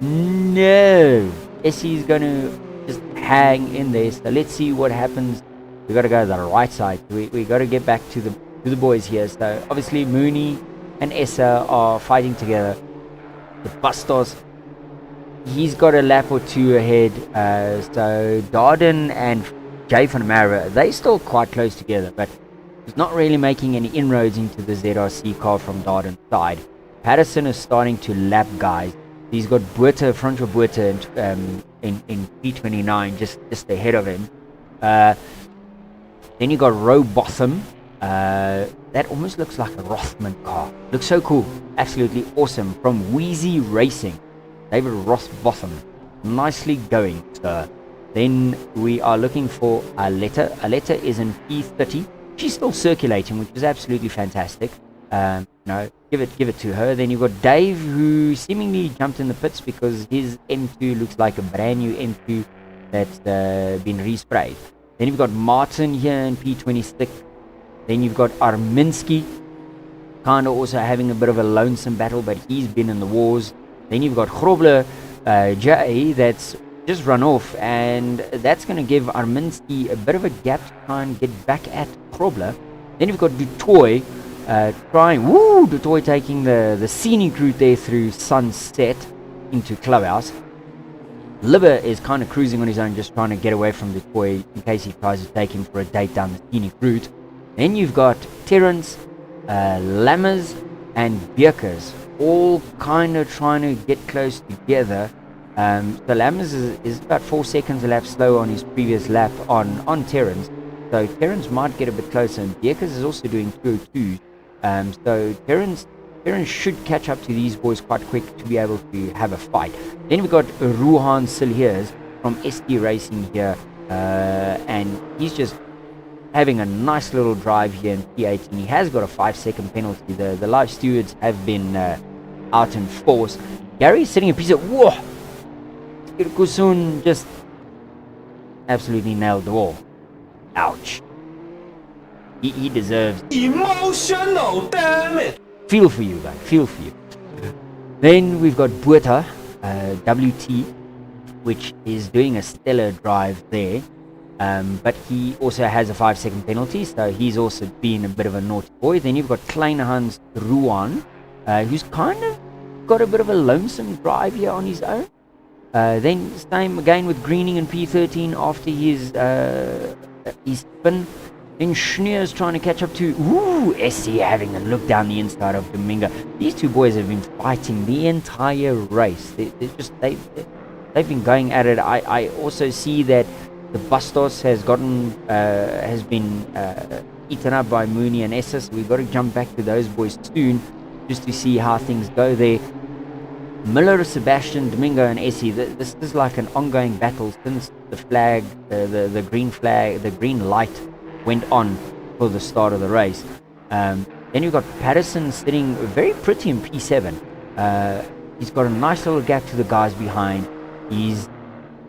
No! Essie's gonna just hang in there. So let's see what happens. We gotta go to the right side. We gotta get back to the boys here. So obviously Mooney and Essa are fighting together. The Bastos, he's got a lap or two ahead. So Darden and Jay van Mara, they still quite close together, but he's not really making any inroads into the ZRC car from Darden's side. Patterson is starting to lap guys. He's got Buerta, Franco Buerta in P29 just ahead of him. Then you got Rowbotham. That almost looks like a Rothman car. Looks so cool. Absolutely awesome. From Wheezy Racing. David Rothbotham. Nicely going, sir. Then we are looking for Aletta. Aletta is in P30. She's still circulating, which is absolutely fantastic. Give it to her. Then you've got Dave, who seemingly jumped in the pits because his M2 looks like a brand new M2 that's been resprayed. Then you've got Martin here in P26. Then you've got Arminsky, kind of also having a bit of a lonesome battle, but he's been in the wars. Then you've got Grobler J, that's just run off, and that's going to give Arminsky a bit of a gap to try and get back at Grobler. Then you've got Dutoy Dutoy taking the scenic route there through Sunset into Clubhouse. Libber is kind of cruising on his own, just trying to get away from Dutoy in case he tries to take him for a date down the scenic route. Then you've got Terrence, Lammers, and Bierkers all kind of trying to get close together. So Lammers is about 4 seconds a lap slower on his previous lap on Terrence. So Terrence might get a bit closer, and Beekers is also doing 202. So Terrence should catch up to these boys quite quick to be able to have a fight. Then we've got Ruhan Silhiers from ST Racing here, and he's just having a nice little drive here in P18. He has got a 5-second penalty. The live stewards have been out in force. Gary's sitting a piece of whoa. Kusun just absolutely nailed the wall. Ouch. He deserves Emotional, damn it! feel for you, guys. Feel for you. Then we've got Bueta, WT, which is doing a stellar drive there. But he also has a 5-second penalty, so he's also been a bit of a naughty boy. Then you've got Kleinhans Ruan, who's kind of got a bit of a lonesome drive here on his own. Then same again with Greening and P13 after his spin. Then Schneer's trying to catch up to Essie having a look down the inside of Domingo. These two boys have been fighting the entire race. They've been going at it. I also see that the Bastos has been eaten up by Mooney and Esses. We've got to jump back to those boys soon just to see how things go there. Miller, Sebastian, Domingo and Essie, this is like an ongoing battle since the flag, the green light went on for the start of the race. Then you've got Patterson sitting very pretty in P7. He's got a nice little gap to the guys behind. He's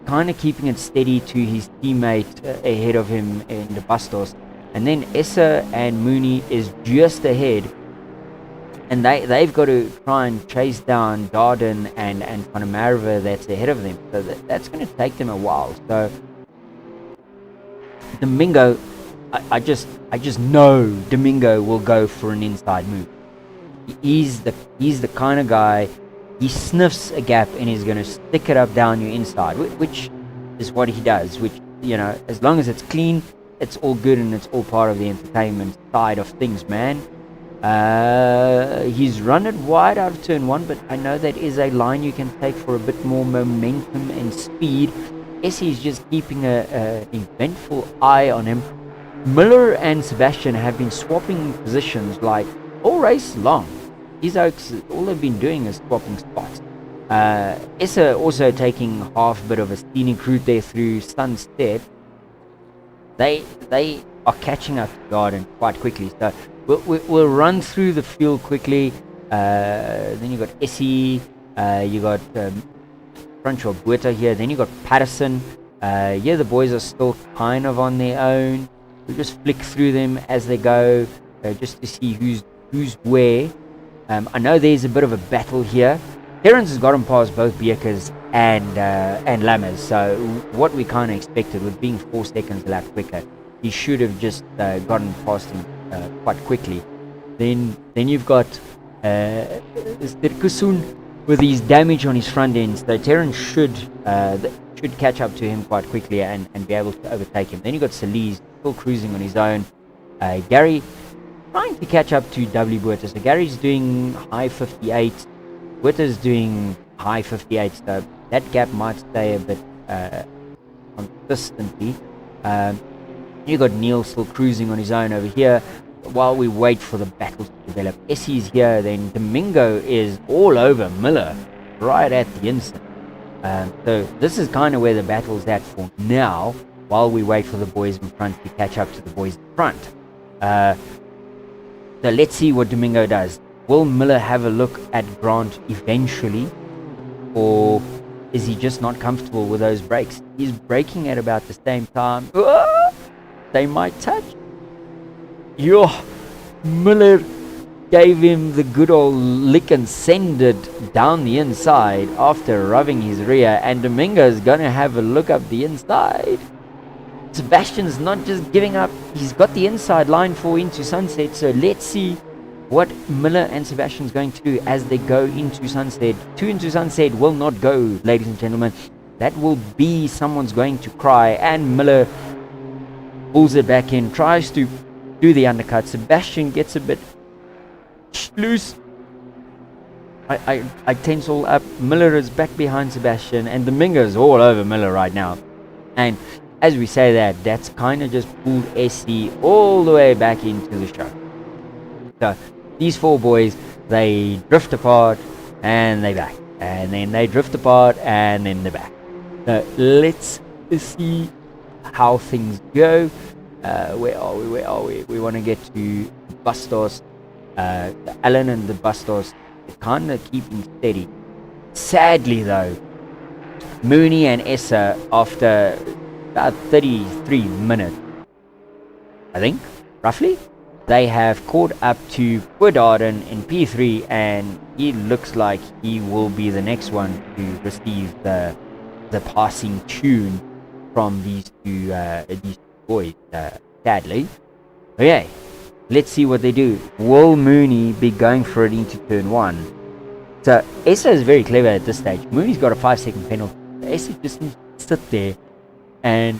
kind of keeping it steady to his teammate ahead of him in the Bastos. And then Essa and Mooney is just ahead. And they've got to try and chase down Darden and Panamarva that's ahead of them. So that's going to take them a while. So Domingo, I just know Domingo will go for an inside move. He's the kind of guy, he sniffs a gap and he's going to stick it up down your inside, which is what he does. Which, you know, as long as it's clean, it's all good and it's all part of the entertainment side of things, man. He's run it wide out of turn 1, but I know that is a line you can take for a bit more momentum and speed. Essie's just keeping an eventful eye on him. Miller and Sebastian have been swapping positions like all race long. These oaks, all they've been doing is swapping spots. Essa also taking half a bit of a scenic route there through Sunstead. They are catching up to Garden quite quickly. So we'll run through the field quickly. Then you got Essie, you got Francois Bueta here. Then you got Patterson. Yeah, the boys are still kind of on their own. We just flick through them as they go, just to see who's where. I know there's a bit of a battle here. Terrence has gotten past both Beekers and Lammers, so what we kind of expected with being 4 seconds a lap quicker, he should have just gotten past him quite quickly. Then you've got Kusun with his damage on his front end, so Terrence should catch up to him quite quickly and be able to overtake him. Then you got Salise still cruising on his own. Gary trying to catch up to W. Buerta. So Gary's doing high 58. Buerta's doing high 58. So that gap might stay a bit consistently. You got Neil still cruising on his own over here while we wait for the battle to develop. Essie's here. Then Domingo is all over Miller right at the instant. So this is kind of where the battle's at for now, while we wait for the boys in front to catch up to the boys in front. So let's see what Domingo does. Will Miller have a look at Grant eventually, or is he just not comfortable with those brakes? He's braking at about the same time. They might touch. Miller gave him the good old lick and send it down the inside after rubbing his rear, and Domingo's gonna have a look up the inside. Sebastian's not just giving up, he's got the inside line for Into Sunset, so let's see what Miller and Sebastian's going to do as they go into Sunset. 2 Into Sunset will not go, ladies and gentlemen. That will be someone's going to cry, and Miller pulls it back in, tries to do the undercut. Sebastian gets a bit loose. I tinsel up. Miller is back behind Sebastian, and Domingo's all over Miller right now. And as we say that, that's kind of just pulled SC all the way back into the show. So these four boys, they drift apart and they back, and then they drift apart and then they're back. So let's see how things go. Where are we? We want to get to Bastos. Alan and the Bastos kind of keeping steady. Sadly though, Mooney and Essa, after about 33 minutes, I think, roughly, they have caught up to Darden in P3, and he looks like he will be the next one to receive the passing tune from these two boys, sadly. Okay, let's see what they do. Will Mooney be going for it into turn 1? So Essa is very clever at this stage. Mooney's got a 5-second penalty. Essa just needs to sit there and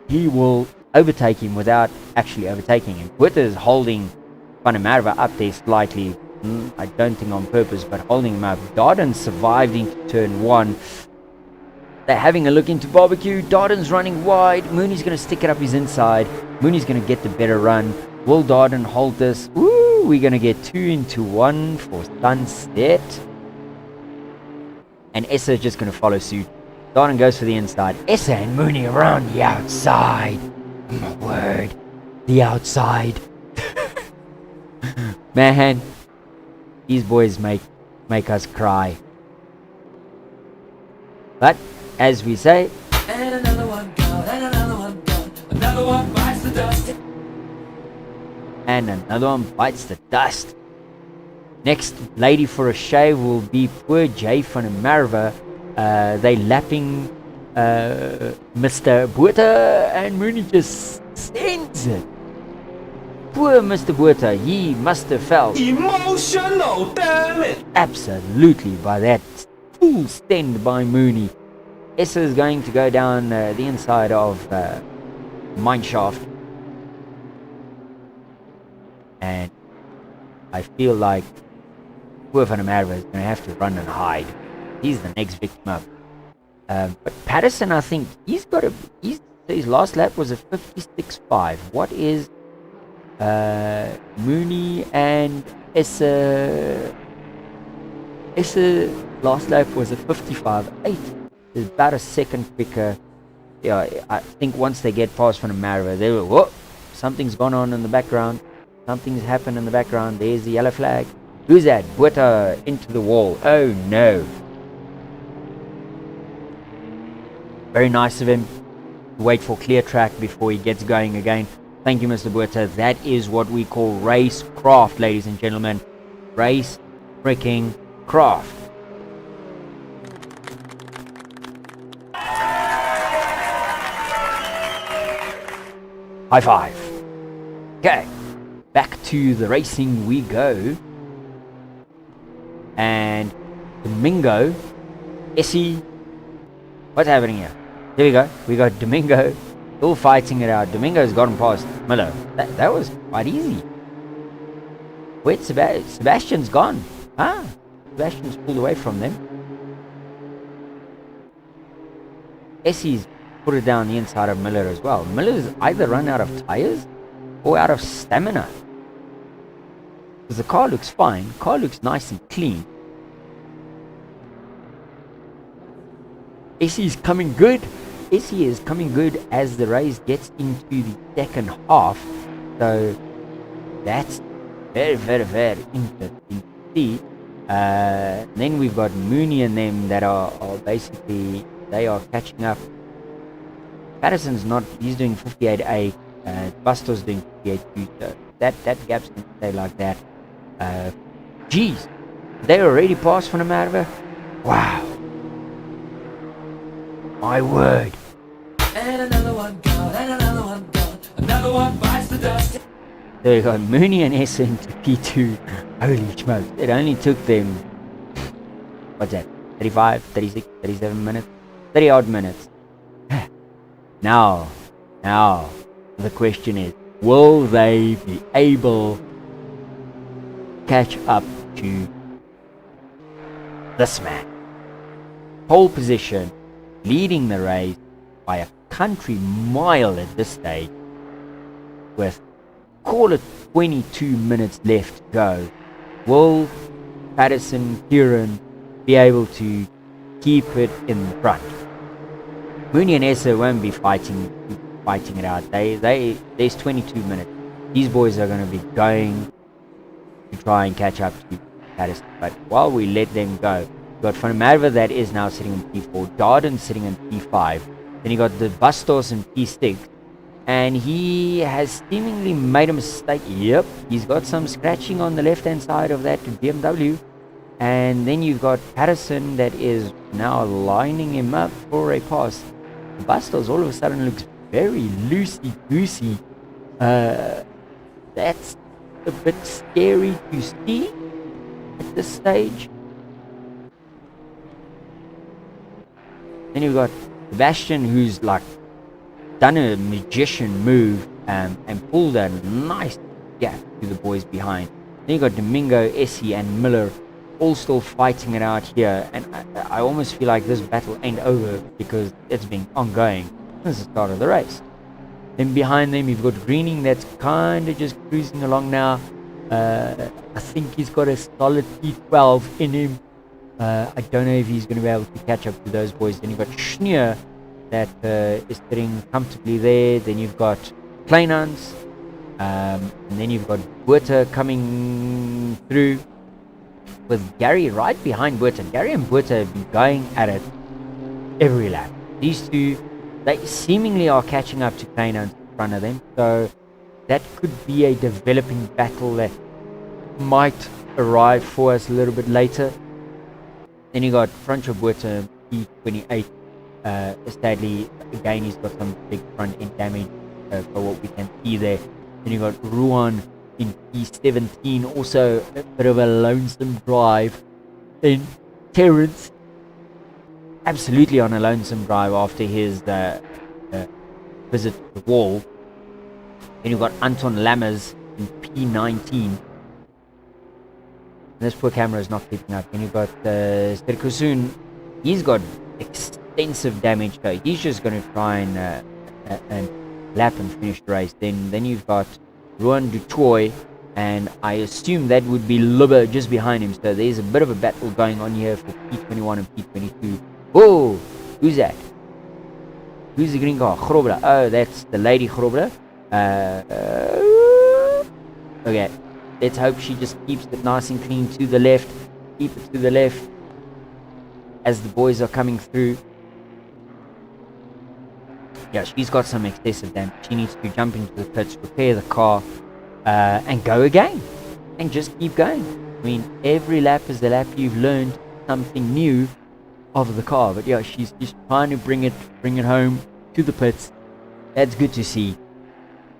he will overtake him without actually overtaking him. Witter is holding Van der Merwe up there slightly. I don't think on purpose, but holding him up. Darden survived into turn 1. They're having a look into barbecue. Darden's running wide. Mooney's going to stick it up his inside. Mooney's going to get the better run. Will Darden hold this? Ooh, we're going to get 2 into 1 for Sunset. And Essa is just going to follow suit. Darden goes for the inside. Essa and Mooney around the outside. My word. The outside. Man, these boys make us cry. But as we say, And another one gone, and another one gone. Another one bites the dust. and another one bites the dust. Next lady for a shave will be poor Jay van der Merwe. They lapping Mr. Botha, and Mooney just sends it. Poor Mr. Botha, he must have felt Emotional, damn it! absolutely by that full stand by Mooney. Essa is going to go down the inside of Mineshaft, and I feel like poor Van der Merwe is going to have to run and hide. He's the next victim up. But Patterson, I think he's got his last lap was a 56.5. What is Mooney and Essa last lap was a 55.8. It's about a second quicker. Yeah, I think once they get past Van der Merwe, they will, whoa, something's gone on in the background. Something's happened in the background. There's the yellow flag. Who's that? Botha into the wall. Oh no. Very nice of him to wait for clear track before he gets going again. Thank you, Mr. Botha. That is what we call race craft, ladies and gentlemen. Race freaking craft. High five. Okay, back to the racing we go. And Domingo, Essie, what's happening here? Here we go. We got Domingo all fighting it out. Domingo's gotten past Miller. That was quite easy. Where's Sebastian's gone? Ah, Sebastian's pulled away from them. Essie's put it down the inside of Miller as well. Miller's either run out of tires or out of stamina. Because the car looks fine. Car looks nice and clean. Essie's coming good. Essie is coming good as the race gets into the second half. So that's very, very, very interesting to see. Then we've got Mooney and them that are basically, they are catching up. Patterson's not, he's doing 58.8. Buster's doing 58.2. So that gap's going to stay like that. Geez, they already passed Van der Merwe. Wow. My word. And another one gone, and another one gone. Another one bites the dust. There we go, Mooney and Essa into P2. Holy smokes. It only took them, what's that, 35, 36, 37 minutes? 30 odd minutes. Now, the question is, will they be able to catch up to this man. Pole position, leading the race by a country mile at this stage, with call it 22 minutes left to go. Will Patterson, Kieran be able to keep it in the front? Mooney and Essa won't be fighting it out. There's 22 minutes. These boys are going to be going to try and catch up to Patterson. But while we let them go, you've got Van der Merwe that is now sitting in P4, Darden sitting in P5. Then you got the Bastos in P6. And he has seemingly made a mistake. Yep, he's got some scratching on the left-hand side of that BMW. And then you've got Patterson that is now lining him up for a pass. Bastos all of a sudden looks very loosey-goosey. That's a bit scary to see at this stage. Then you've got Sebastian, who's like done a magician move and pulled a nice gap to the boys behind. Then you got Domingo, Essie and Miller all still fighting it out here, and I almost feel like this battle ain't over because it's been ongoing since the start of the race. Then behind them you've got Greening that's kind of just cruising along now. I think he's got a solid P12 in him. I don't know if he's going to be able to catch up to those boys. Then you've got Schneer that is sitting comfortably there. Then you've got Kleinhans, and then you've got Buerta coming through with Gary right behind Buerta. Gary and Buerta have been going at it every lap. These two, they seemingly are catching up to Kleinhans in front of them, so that could be a developing battle that might arrive for us a little bit later. Then you got Franco Buerta P28. Sadly, again, he's got some big front end damage for what we can see there. Then you got Ruan in P17, also a bit of a lonesome drive. Then Terrence, absolutely on a lonesome drive after his visit to the wall. Then you've got Anton Lammers in P19. This poor camera is not keeping up. Then you've got Sterkosun. He's got extensive damage, so he's just going to try and lap and finish the race. Then you've got Ruan Dutoy, and I assume that would be Lubber just behind him. So there's a bit of a battle going on here for P21 and P22. Oh, who's that? Who's the green car? Grobler. Oh, that's the lady Grobler. Okay, let's hope she just keeps it nice and clean to the left. Keep it to the left as the boys are coming through. Yeah, she's got some excessive damage. She needs to jump into the pits, repair the car, and go again. And just keep going. I mean, every lap is the lap you've learned something new of the car. But yeah, she's just trying to bring it home to the pits. That's good to see.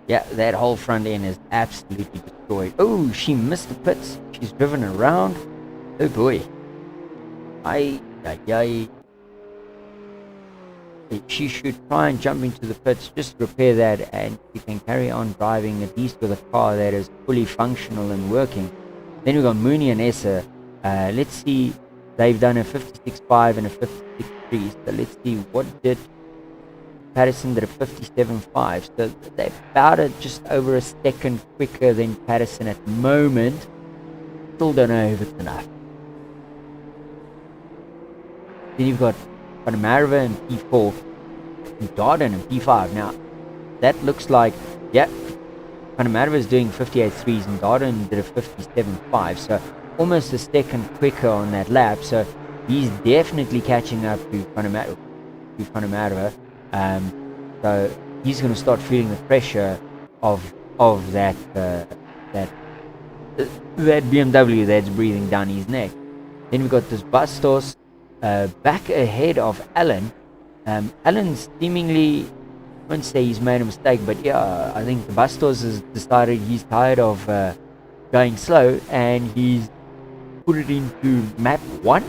Yeah, that whole front end is absolutely destroyed. Oh, she missed the pits. She's driven around. Oh boy. She should try and jump into the pits, just repair that, and she can carry on driving at least with a car that is fully functional and working. Then we've got Mooney and Essa. Let's see, they've done a 56.5 and a 56.3. So let's see, what did Patterson did a 57.5. So they're about just over a second quicker than Patterson at the moment. Still don't know if it's enough. Then you've got Van der Merwe in P4 and Darden in P5. Now, that looks like, yeah, Van der Merwe is doing 58.3s and Darden did a 57.5. So almost a second quicker on that lap. So he's definitely catching up to Van der Merwe. So he's going to start feeling the pressure of that BMW that's breathing down his neck. Then we've got this Bastos back ahead of Alan. Alan's seemingly, I won't say he's made a mistake, but yeah, I think the Bastos has decided he's tired of going slow, and he's put it into map 1,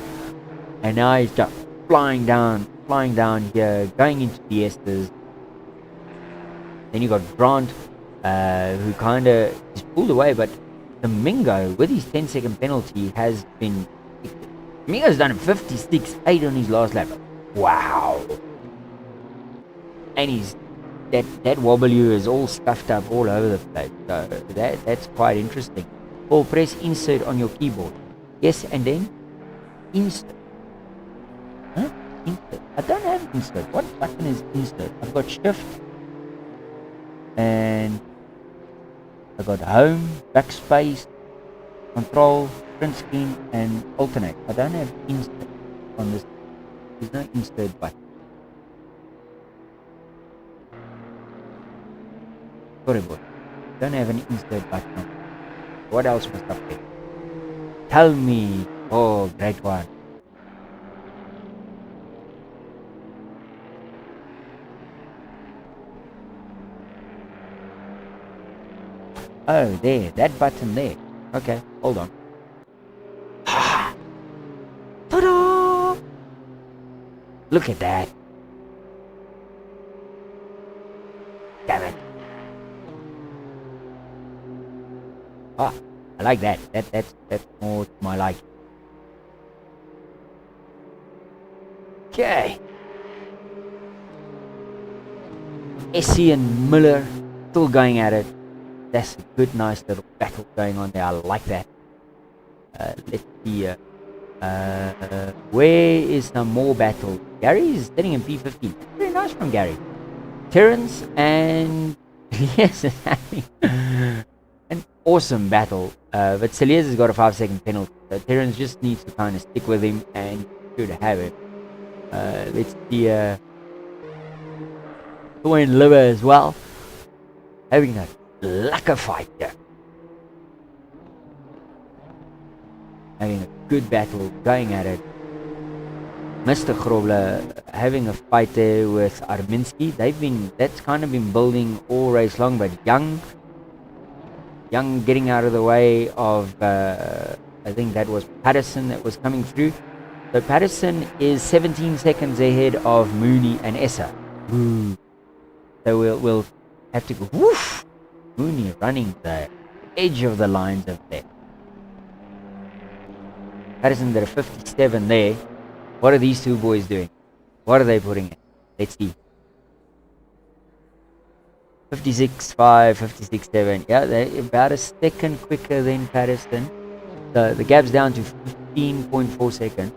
and now he's just flying down here, going into the Esters. Then you got Grant, who kind of is pulled away, but Domingo, with his 10-second penalty, has been Domingo's done 56.8 on his last lap. Wow. And that W is all stuffed up all over the place. So that's quite interesting. Or press insert on your keyboard. Yes, and then insert. Huh? Insert. I don't have insert. What button is insert? I've got shift. And I've got home, backspace, control, print screen, and alternate. I don't have insert on this. There's no insert button. Sorry, boy. Don't have an insert button. What else must I play? Tell me. Oh, great one. Oh, there. That button there. Okay, hold on. Ta-da! Look at that. Damn it. Ah, I like that. That's more to my liking. Okay. Essie and Miller still going at it. That's a good, nice little battle going on there. I like that. Let's see. Where is some more battle? Gary is sitting in P15. Very nice from Gary. Terrence and yes, it's happening. An awesome battle. But Celias has got a 5-second penalty. So Terrence just needs to kind of stick with him and should have it. Let's see. Dwayne Liver as well. Having a lacquer fight there. Having a good battle, going at it. Mr. Grobler having a fight there with Arminski. That's kind of been building all race long, but Young getting out of the way of, I think that was Patterson that was coming through. So Patterson is 17 seconds ahead of Mooney and Essa. Ooh. So we'll have to go, woof! Mooney running the edge of the lines of there. Patterson did a 57 there. What are these two boys doing? What are they putting in? Let's see. 56.5, 56.7. Yeah, they're about a second quicker than Patterson. So the gap's down to 15.4 seconds.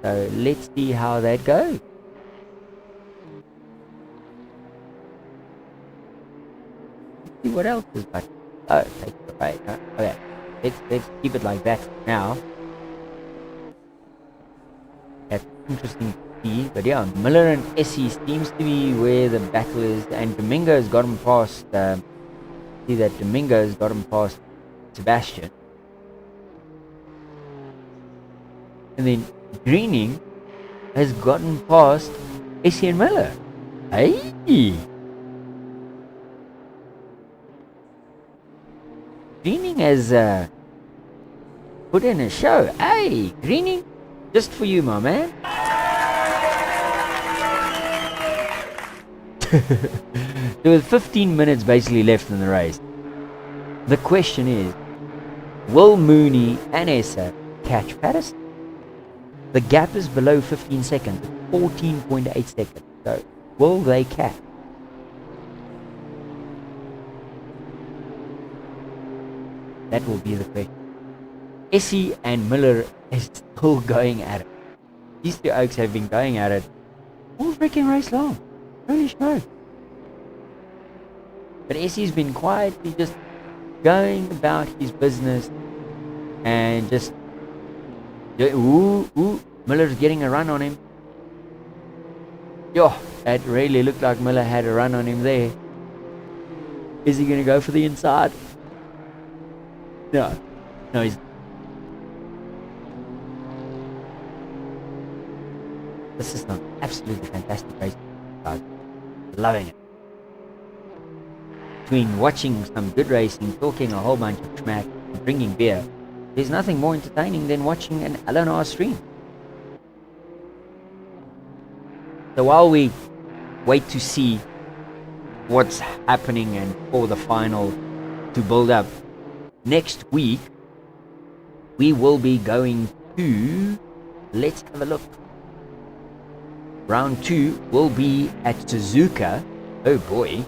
So let's see how that goes. Let's see what else is but oh, take it away. Okay. Let's keep it like that for now. That's interesting to see. But yeah, Miller and Essie seems to be where the battle is, and Domingo's got him past. See that Domingo's got him past Sebastian, and then Greening has gotten past Essie and Miller. Hey, Greening has put in a show. Hey, Greening. Just for you, my man. There was 15 minutes basically left in the race. The question is, will Mooney and Essa catch Patterson? The gap is below 15 seconds, 14.8 seconds. So, will they catch? That will be the question. Essie and Miller is still going at it. These two oaks have been going at it all freaking race long. Holy smoke. But Essie's been quietly just going about his business and just Miller's getting a run on him. Yo, that really looked like Miller had a run on him there. Is he gonna go for the inside? No, he's. This is an absolutely fantastic race. Loving it. Between watching some good racing, talking a whole bunch of schmack, and drinking beer, there's nothing more entertaining than watching an LNR stream. So while we wait to see what's happening and for the final to build up, next week we will be going to let's have a look. Round 2 will be at Suzuka, oh boy,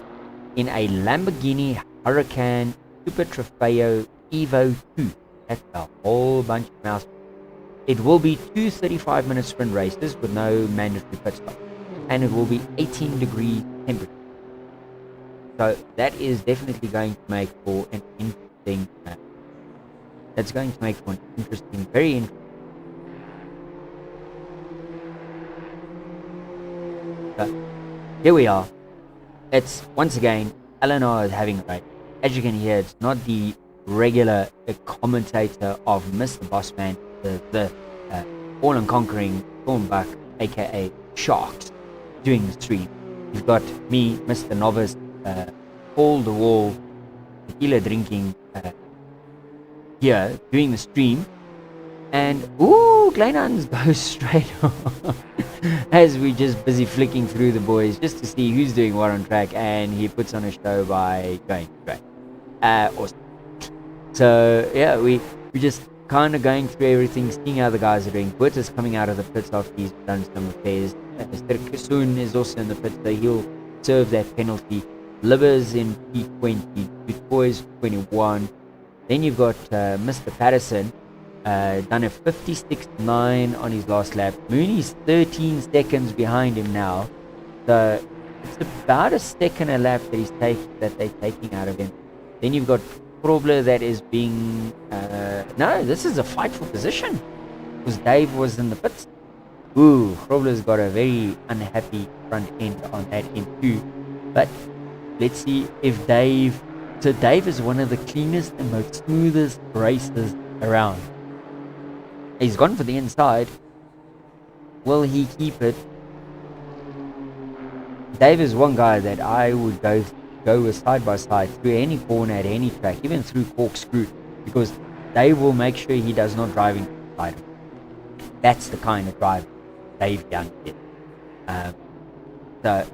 in a Lamborghini Huracan Super Trofeo Evo 2. That's a whole bunch of mouse. It will be 2 35-minute sprint races with no mandatory pit stop. And it will be 18-degree temperature. So that is definitely going to make for an interesting that's going to make for an interesting, very interesting. So here we are. It's once again LNR is having a race. As you can hear, it's not the regular commentator of Mr. Bossman, the all and conquering Thornbuck, aka Sharks, doing the stream. You've got me, Mr. Novice, all the wall, tequila drinking here, doing the stream. And ooh, Glennans goes straight on as we just busy flicking through the boys just to see who's doing what on track, and he puts on a show by going straight. Awesome. So yeah, we just kind of going through everything, seeing how the guys are doing. Bert is coming out of the pits after he's done some repairs. Mr. Kisun is also in the pits, so he'll serve that penalty. Livers in P20, Dutoy's 21. Then you've got Mr. Patterson, done a 56.9 on his last lap. Mooney's 13 seconds behind him now. So it's about a second a lap that they're taking out of him. Then you've got Krobler that is being... no, this is a fight for position. Because Dave was in the pits. Ooh, Krobler's got a very unhappy front end on that end too. But let's see if Dave... So Dave is one of the cleanest and most smoothest racers around. He's gone for the inside. Will he keep it? Dave is one guy that I would go with side by side through any corner at any track, even through corkscrew, because Dave will make sure he does not drive into the side. That's the kind of drive Dave Young is. So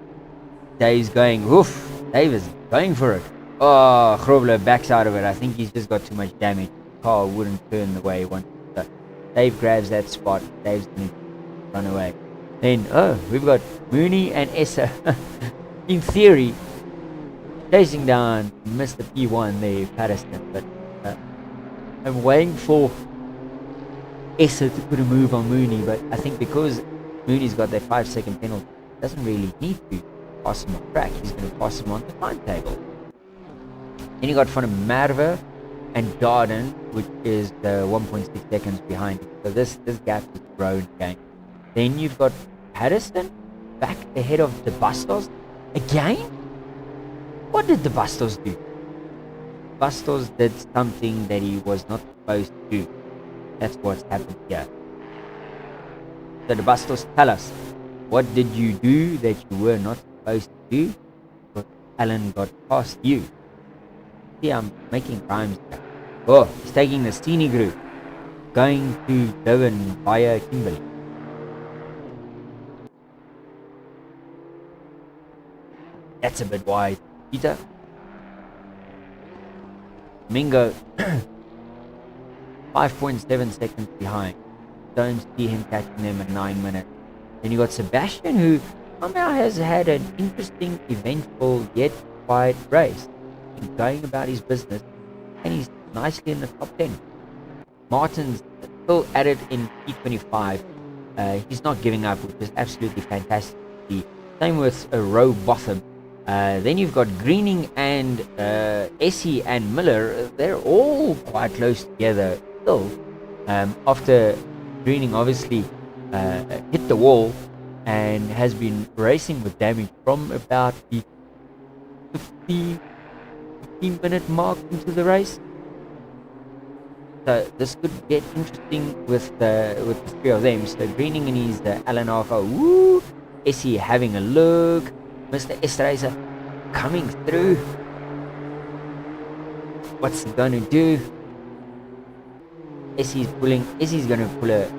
Dave's going, woof, Dave is going for it. Oh, Krobler backs out of it. I think he's just got too much damage. The car wouldn't turn the way he wanted. So Dave grabs that spot. Dave's going to run away. Then, we've got Mooney and Essa. In theory, chasing down Mr. P1 there, Patterson. But I'm waiting for Essa to put a move on Mooney. But I think because Mooney's got that 5-second penalty, he doesn't really need to pass him on track. He's going to pass him on the timetable. Then you got Van der Merwe and Darden, which is the 1.6 seconds behind him. So this gap is grown again. Then you've got Patterson back ahead of the Bastos again. What did the Bastos do? Bastos did something that he was not supposed to do. That's what's happened here. So the Bastos tell us, what did you do that you were not supposed to do? Because Alan got past you. See, I'm making rhymes here. Oh, he's taking the Steenie group, going to Durban via Kimberley. That's a bit wide. Peter. Mingo, 5.7 seconds behind. Don't see him catching them at 9 minutes. Then you got Sebastian, who somehow has had an interesting, eventful, yet quiet race. Going about his business, and he's nicely in the top 10. Martin's still at it in P25. He's not giving up, which is absolutely fantastic. Same with Roe Botham. Then you've got Greening and Essie and Miller. They're all quite close together still. After Greening obviously hit the wall and has been racing with damage from about the 15-minute mark into the race. So this could get interesting with the three of them. So Greening and his LNR car. Woo! Essie having a look. Mr. Estraser coming through. What's he gonna do? Essie's gonna pull a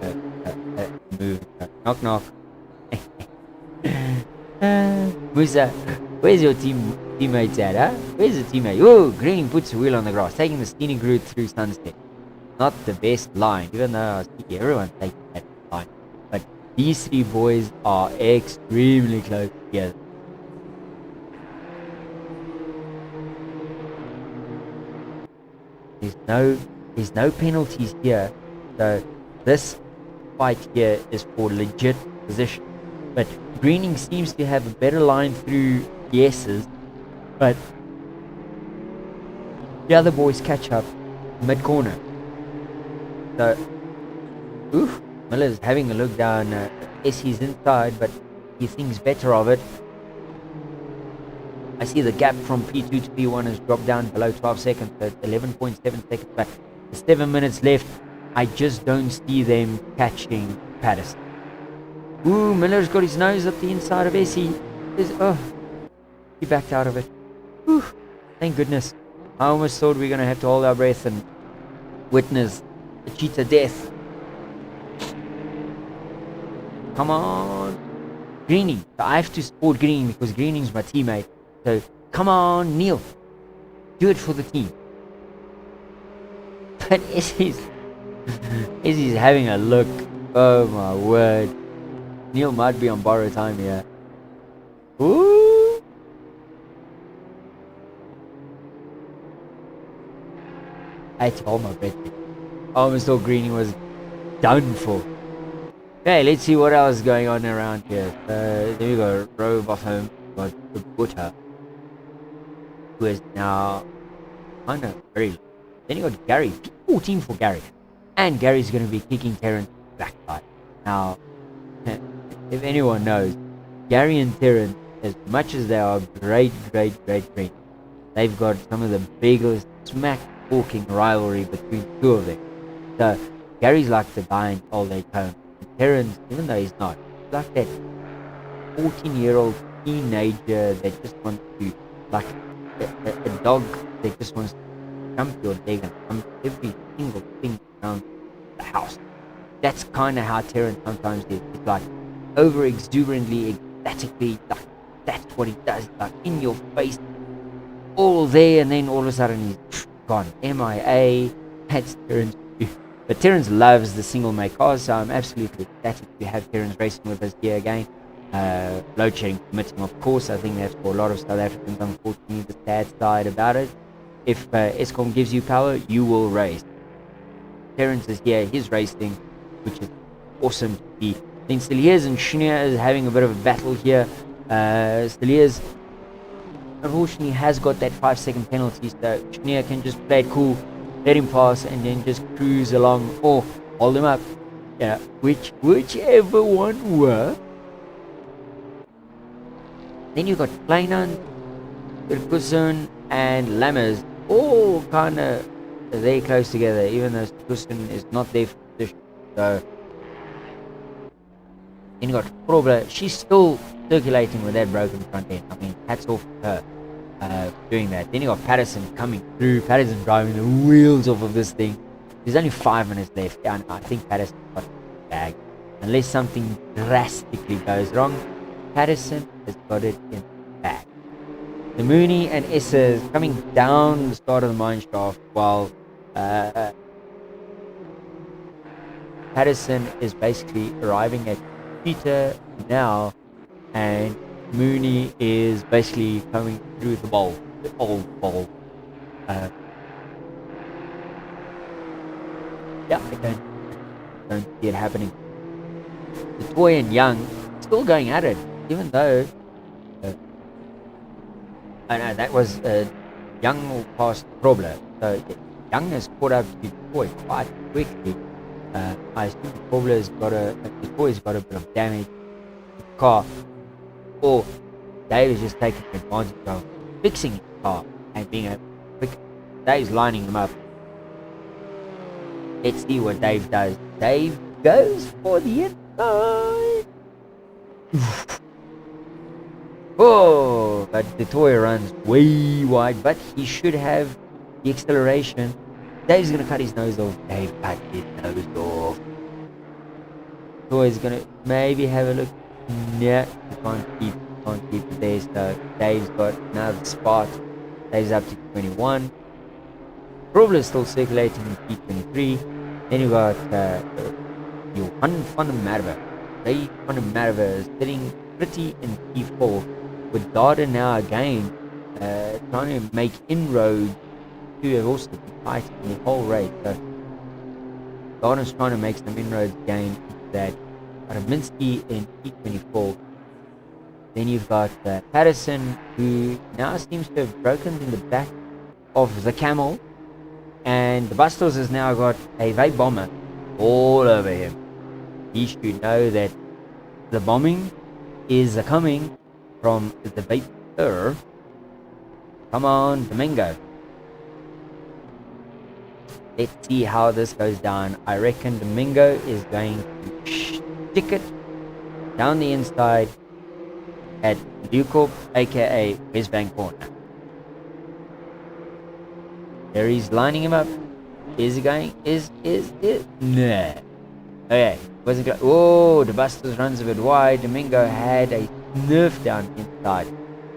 move. Knock knock. Musa, where's your teammates at, huh? Where's the teammate? Oh, Greening puts a wheel on the grass, taking the scenic route through Sunset. Not the best line, even though I see everyone taking that line. these three boys are extremely close together. There's no penalties here, so this fight here is for legit position. But Greening seems to have a better line through yeses, but the other boys catch up mid corner. So, Miller's having a look down. Essie's inside, but he thinks better of it. I see the gap from P2 to P1 has dropped down below 12 seconds, so 11.7 seconds back. There's 7 minutes left. I just don't see them catching Patterson. Ooh, Miller's got his nose up the inside of Essie. He backed out of it. Ooh, thank goodness. I almost thought we were going to have to hold our breath and witness a cheetah death. Come on. Greening. I have to support Greening because Greening's my teammate. So, come on, Neil. Do it for the team. But Essie's having a look. Oh my word. Neil might be on borrowed time here. Ooh. I had to hold my breath. I almost thought Greening was done for. Okay, let's see what else is going on around here. There we go. Rove off home. Got the Butter, who is now kind of very low. Then you got Gary. 14 for Gary. And Gary's going to be kicking Terrence backside. Now, if anyone knows, Gary and Terrence, as much as they are great friends, they've got some of the biggest smack-talking rivalry between two of them. So, Gary's like the guy in Old Age Home. And Terrence, even though he's not, he's like that 14-year-old teenager that just wants to, like a dog that just wants to jump your leg and jump every single thing around the house. That's kind of how Terrence sometimes is. It's like over exuberantly, ecstatically, like that's what he does, like in your face, all there, and then all of a sudden he's gone. MIA. That's Terrence. But Terrence loves the single make cars, so I'm absolutely ecstatic to have Terrence racing with us here again. Load shedding permitting, of course. I think that's for a lot of South Africans, unfortunately, the sad side about it. If Eskom gives you power, you will race. Terrence is here, he's racing, which is awesome to see. I think Steliers and Schneer is having a bit of a battle here. Steliers, unfortunately, has got that 5-second penalty, so Schneer can just play it cool, let him pass, and then just cruise along, or hold him up. Yeah, whichever one works. Then you got Kleinand, Kusun, and Lammers, all kind of very close together, even though Kusun is not there for position. So, then you got Probler, she's still circulating with that broken front end. I mean, hats off to her doing that. Then you got Patterson coming through, Patterson driving the wheels off of this thing. There's only 5 minutes left, and I think Patterson got the bag. Unless something drastically goes wrong, Patterson has got it in the bag. The Mooney and Issa is coming down the start of the mine shaft, while Patterson is basically arriving at Peter now, and Mooney is basically coming through the bowl, the old bowl. Yeah, I don't see it happening. The Toy and Young still going at it, even though I know that was Young past Probler, so Young has caught up to Toy quite quickly. I assume Probler's got the Toy's got a bit of damage to the car, or Dave is just taking advantage of fixing his car and being a quick. Dave's lining him up. Let's see what Dave does. Dave goes for the inside. Oh, but the Toy runs way wide, but he should have the acceleration. Dave's gonna cut his nose off. Dave cut his nose off. Toy's gonna maybe have a look. Yeah, he can't keep it there. So Dave's got another spot. Dave's up to 21. Probably still circulating in P23. Then you got Johan van der Merwe. They kind of matter sitting pretty in P4 with Dada now again trying to make inroads to have also been fighting the whole race. So Dada's trying to make some inroads again into that. Minsky in P24. Then you've got Patterson, who now seems to have broken in the back of the camel, and the Bustos has now got a vape bomber all over him. He should know that the bombing is coming from the vapor. Come on, Domingo. Let's see how this goes down. I reckon Domingo is going to stick it down the inside at Lucorp, aka West Bank Corner. There he's lining him up. Is he going? Is nah. Okay, wasn't going. Oh, the Bustos runs a bit wide. Domingo had a nerf down inside.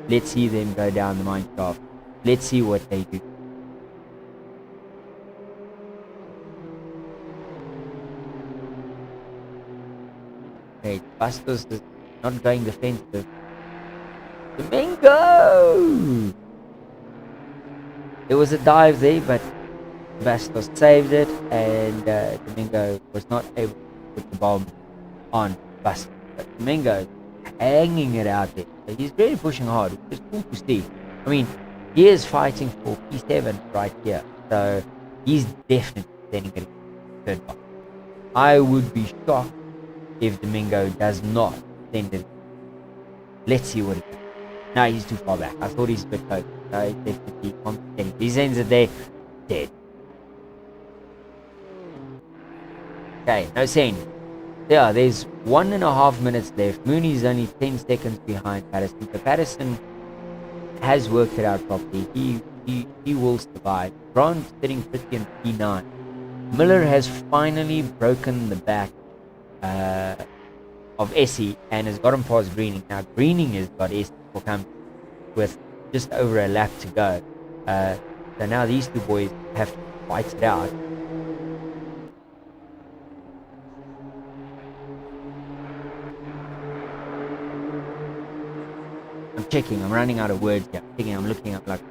Let's see them go down the mine shaft. Let's see what they do. Okay, Bustos is not going defensive. Domingo! There was a dive there, but Bustos saved it, and Domingo was not able to put the bomb on Bustos. But Domingo hanging it out there. So he's really pushing hard, which is cool to see. I mean, he is fighting for P7 right here, so he's definitely sending it third box. I would be shocked if Domingo does not send it. Let's see what he does. No, he's too far back. I thought he's a bit close. No, he's definitely competent. He sends it there, dead. Okay, no send. Yeah, there's 1.5 minutes left. Mooney's only 10 seconds behind Patterson. So Patterson has worked it out properly. He will survive. Grant sitting pretty in P9. Miller has finally broken the back of Essie and has gotten past Greening. Now Greening has got Essie for come with just over a lap to go. So now these two boys have to fight it out. I'm checking, I'm running out of words here. I'm looking up like,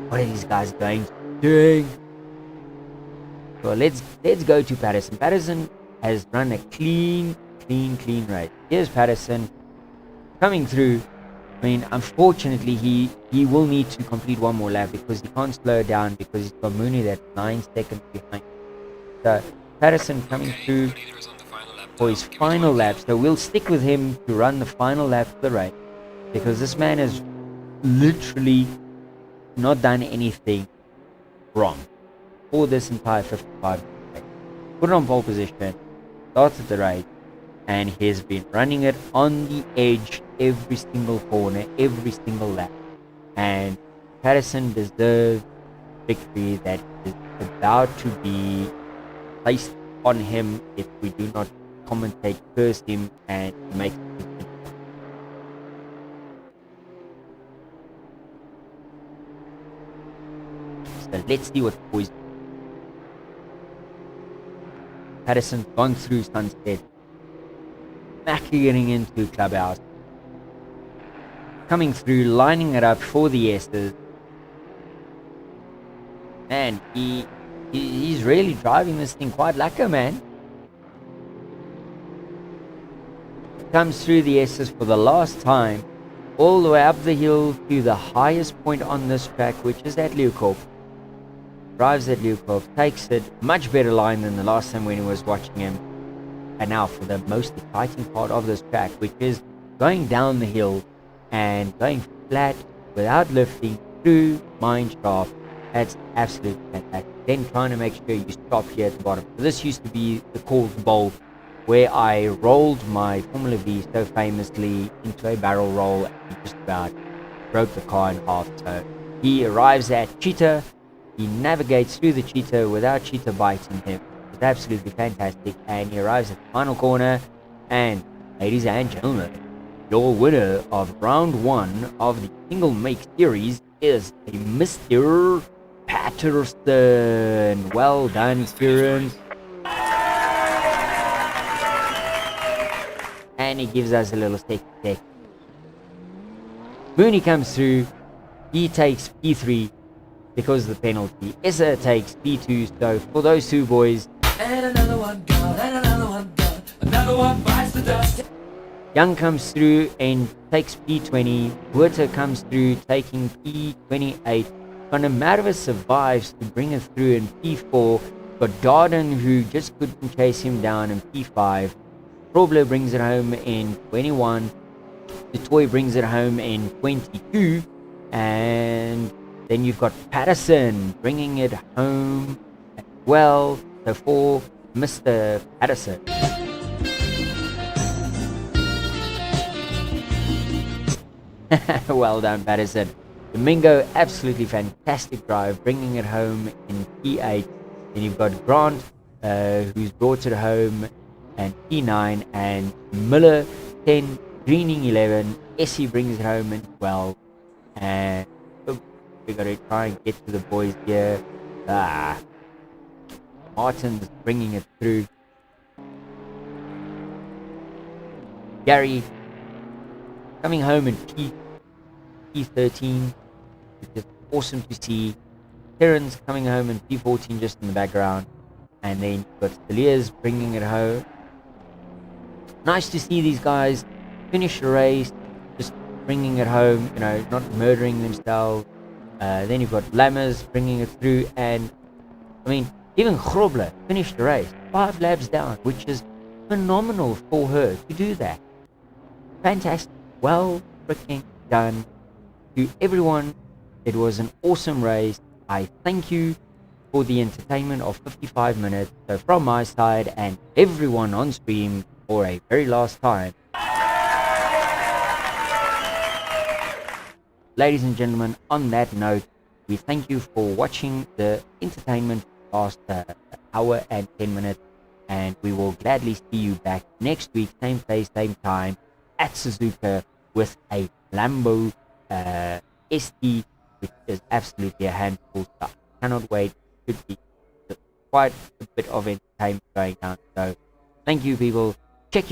what are these guys going to do? Well, let's go to Patterson. Patterson has run a clean race. Here's Patterson coming through. I mean, unfortunately, he will need to complete one more lap because he can't slow down because he's got Mooney that's 9 seconds behind. So Patterson coming through for his final lap. So we'll stick with him to run the final lap of the race because this man has literally not done anything wrong for this entire 55 race. Put it on pole position, started the race, and he's been running it on the edge every single corner, every single lap. And Patterson deserves victory that is about to be placed on him if we do not commentate, curse him, and make it. So let's see what the boys do. Patterson's gone through Sunset, back getting into Clubhouse, coming through, lining it up for the S's. Man, he's really driving this thing quite lacquer, man. Comes through the S's for the last time, all the way up the hill to the highest point on this track, which is at Leeuwkop. Drives at Leeuwkop, takes it, much better line than the last time when he was watching him. And now for the most exciting part of this track, which is going down the hill and going flat without lifting through mine shaft. That's absolutely fantastic. Then trying to make sure you stop here at the bottom. So this used to be the Coles Bowl, where I rolled my Formula V so famously into a barrel roll and he just about broke the car in half. So he arrives at Cheetah. He navigates through the Cheetah without Cheetah biting him. It's absolutely fantastic. And he arrives at the final corner. And ladies and gentlemen, your winner of round 1 of the single make series is a Mr. Patterson. Well done, Kieran. and he gives us a little stick. Mooney comes through. He takes P3 because of the penalty. Issa takes P2. So for those two boys, And another one gone, and another one gone. Another one bites the dust. Young comes through and takes P20. Witter comes through taking P28. Connemara survives to bring it through in P4. Got Darden who just couldn't chase him down in P5. Probler brings it home in 21. Dutoy brings it home in 22. And then you've got Patterson bringing it home as well. So for Mr. Patterson. Well done, Patterson. Domingo, absolutely fantastic drive, bringing it home in P8. Then you've got Grant, who's brought it home, and P9, and Miller 10, Greening 11. Essie brings it home in 12, and we got to try and get to the boys here. Martin's bringing it through. Gary coming home in P13, which is awesome to see. Terrence coming home in P14 just in the background. And then you've got Steliers bringing it home. Nice to see these guys finish the race, just bringing it home, you know, not murdering themselves. Then you've got Lammers bringing it through. And, I mean, even Grobler finished the race 5 laps down, which is phenomenal for her to do that. Fantastic. Well freaking done to everyone. It was an awesome race. I thank you for the entertainment of 55 minutes. So from my side and everyone on stream for a very last time. Ladies and gentlemen, on that note, we thank you for watching the entertainment past hour and 10 minutes. And we will gladly see you back next week, same place, same time, at Suzuka with a Lambo ST, which is absolutely a handful stuff. Cannot wait. Should be quite a bit of entertainment going down. So thank you, people. Check your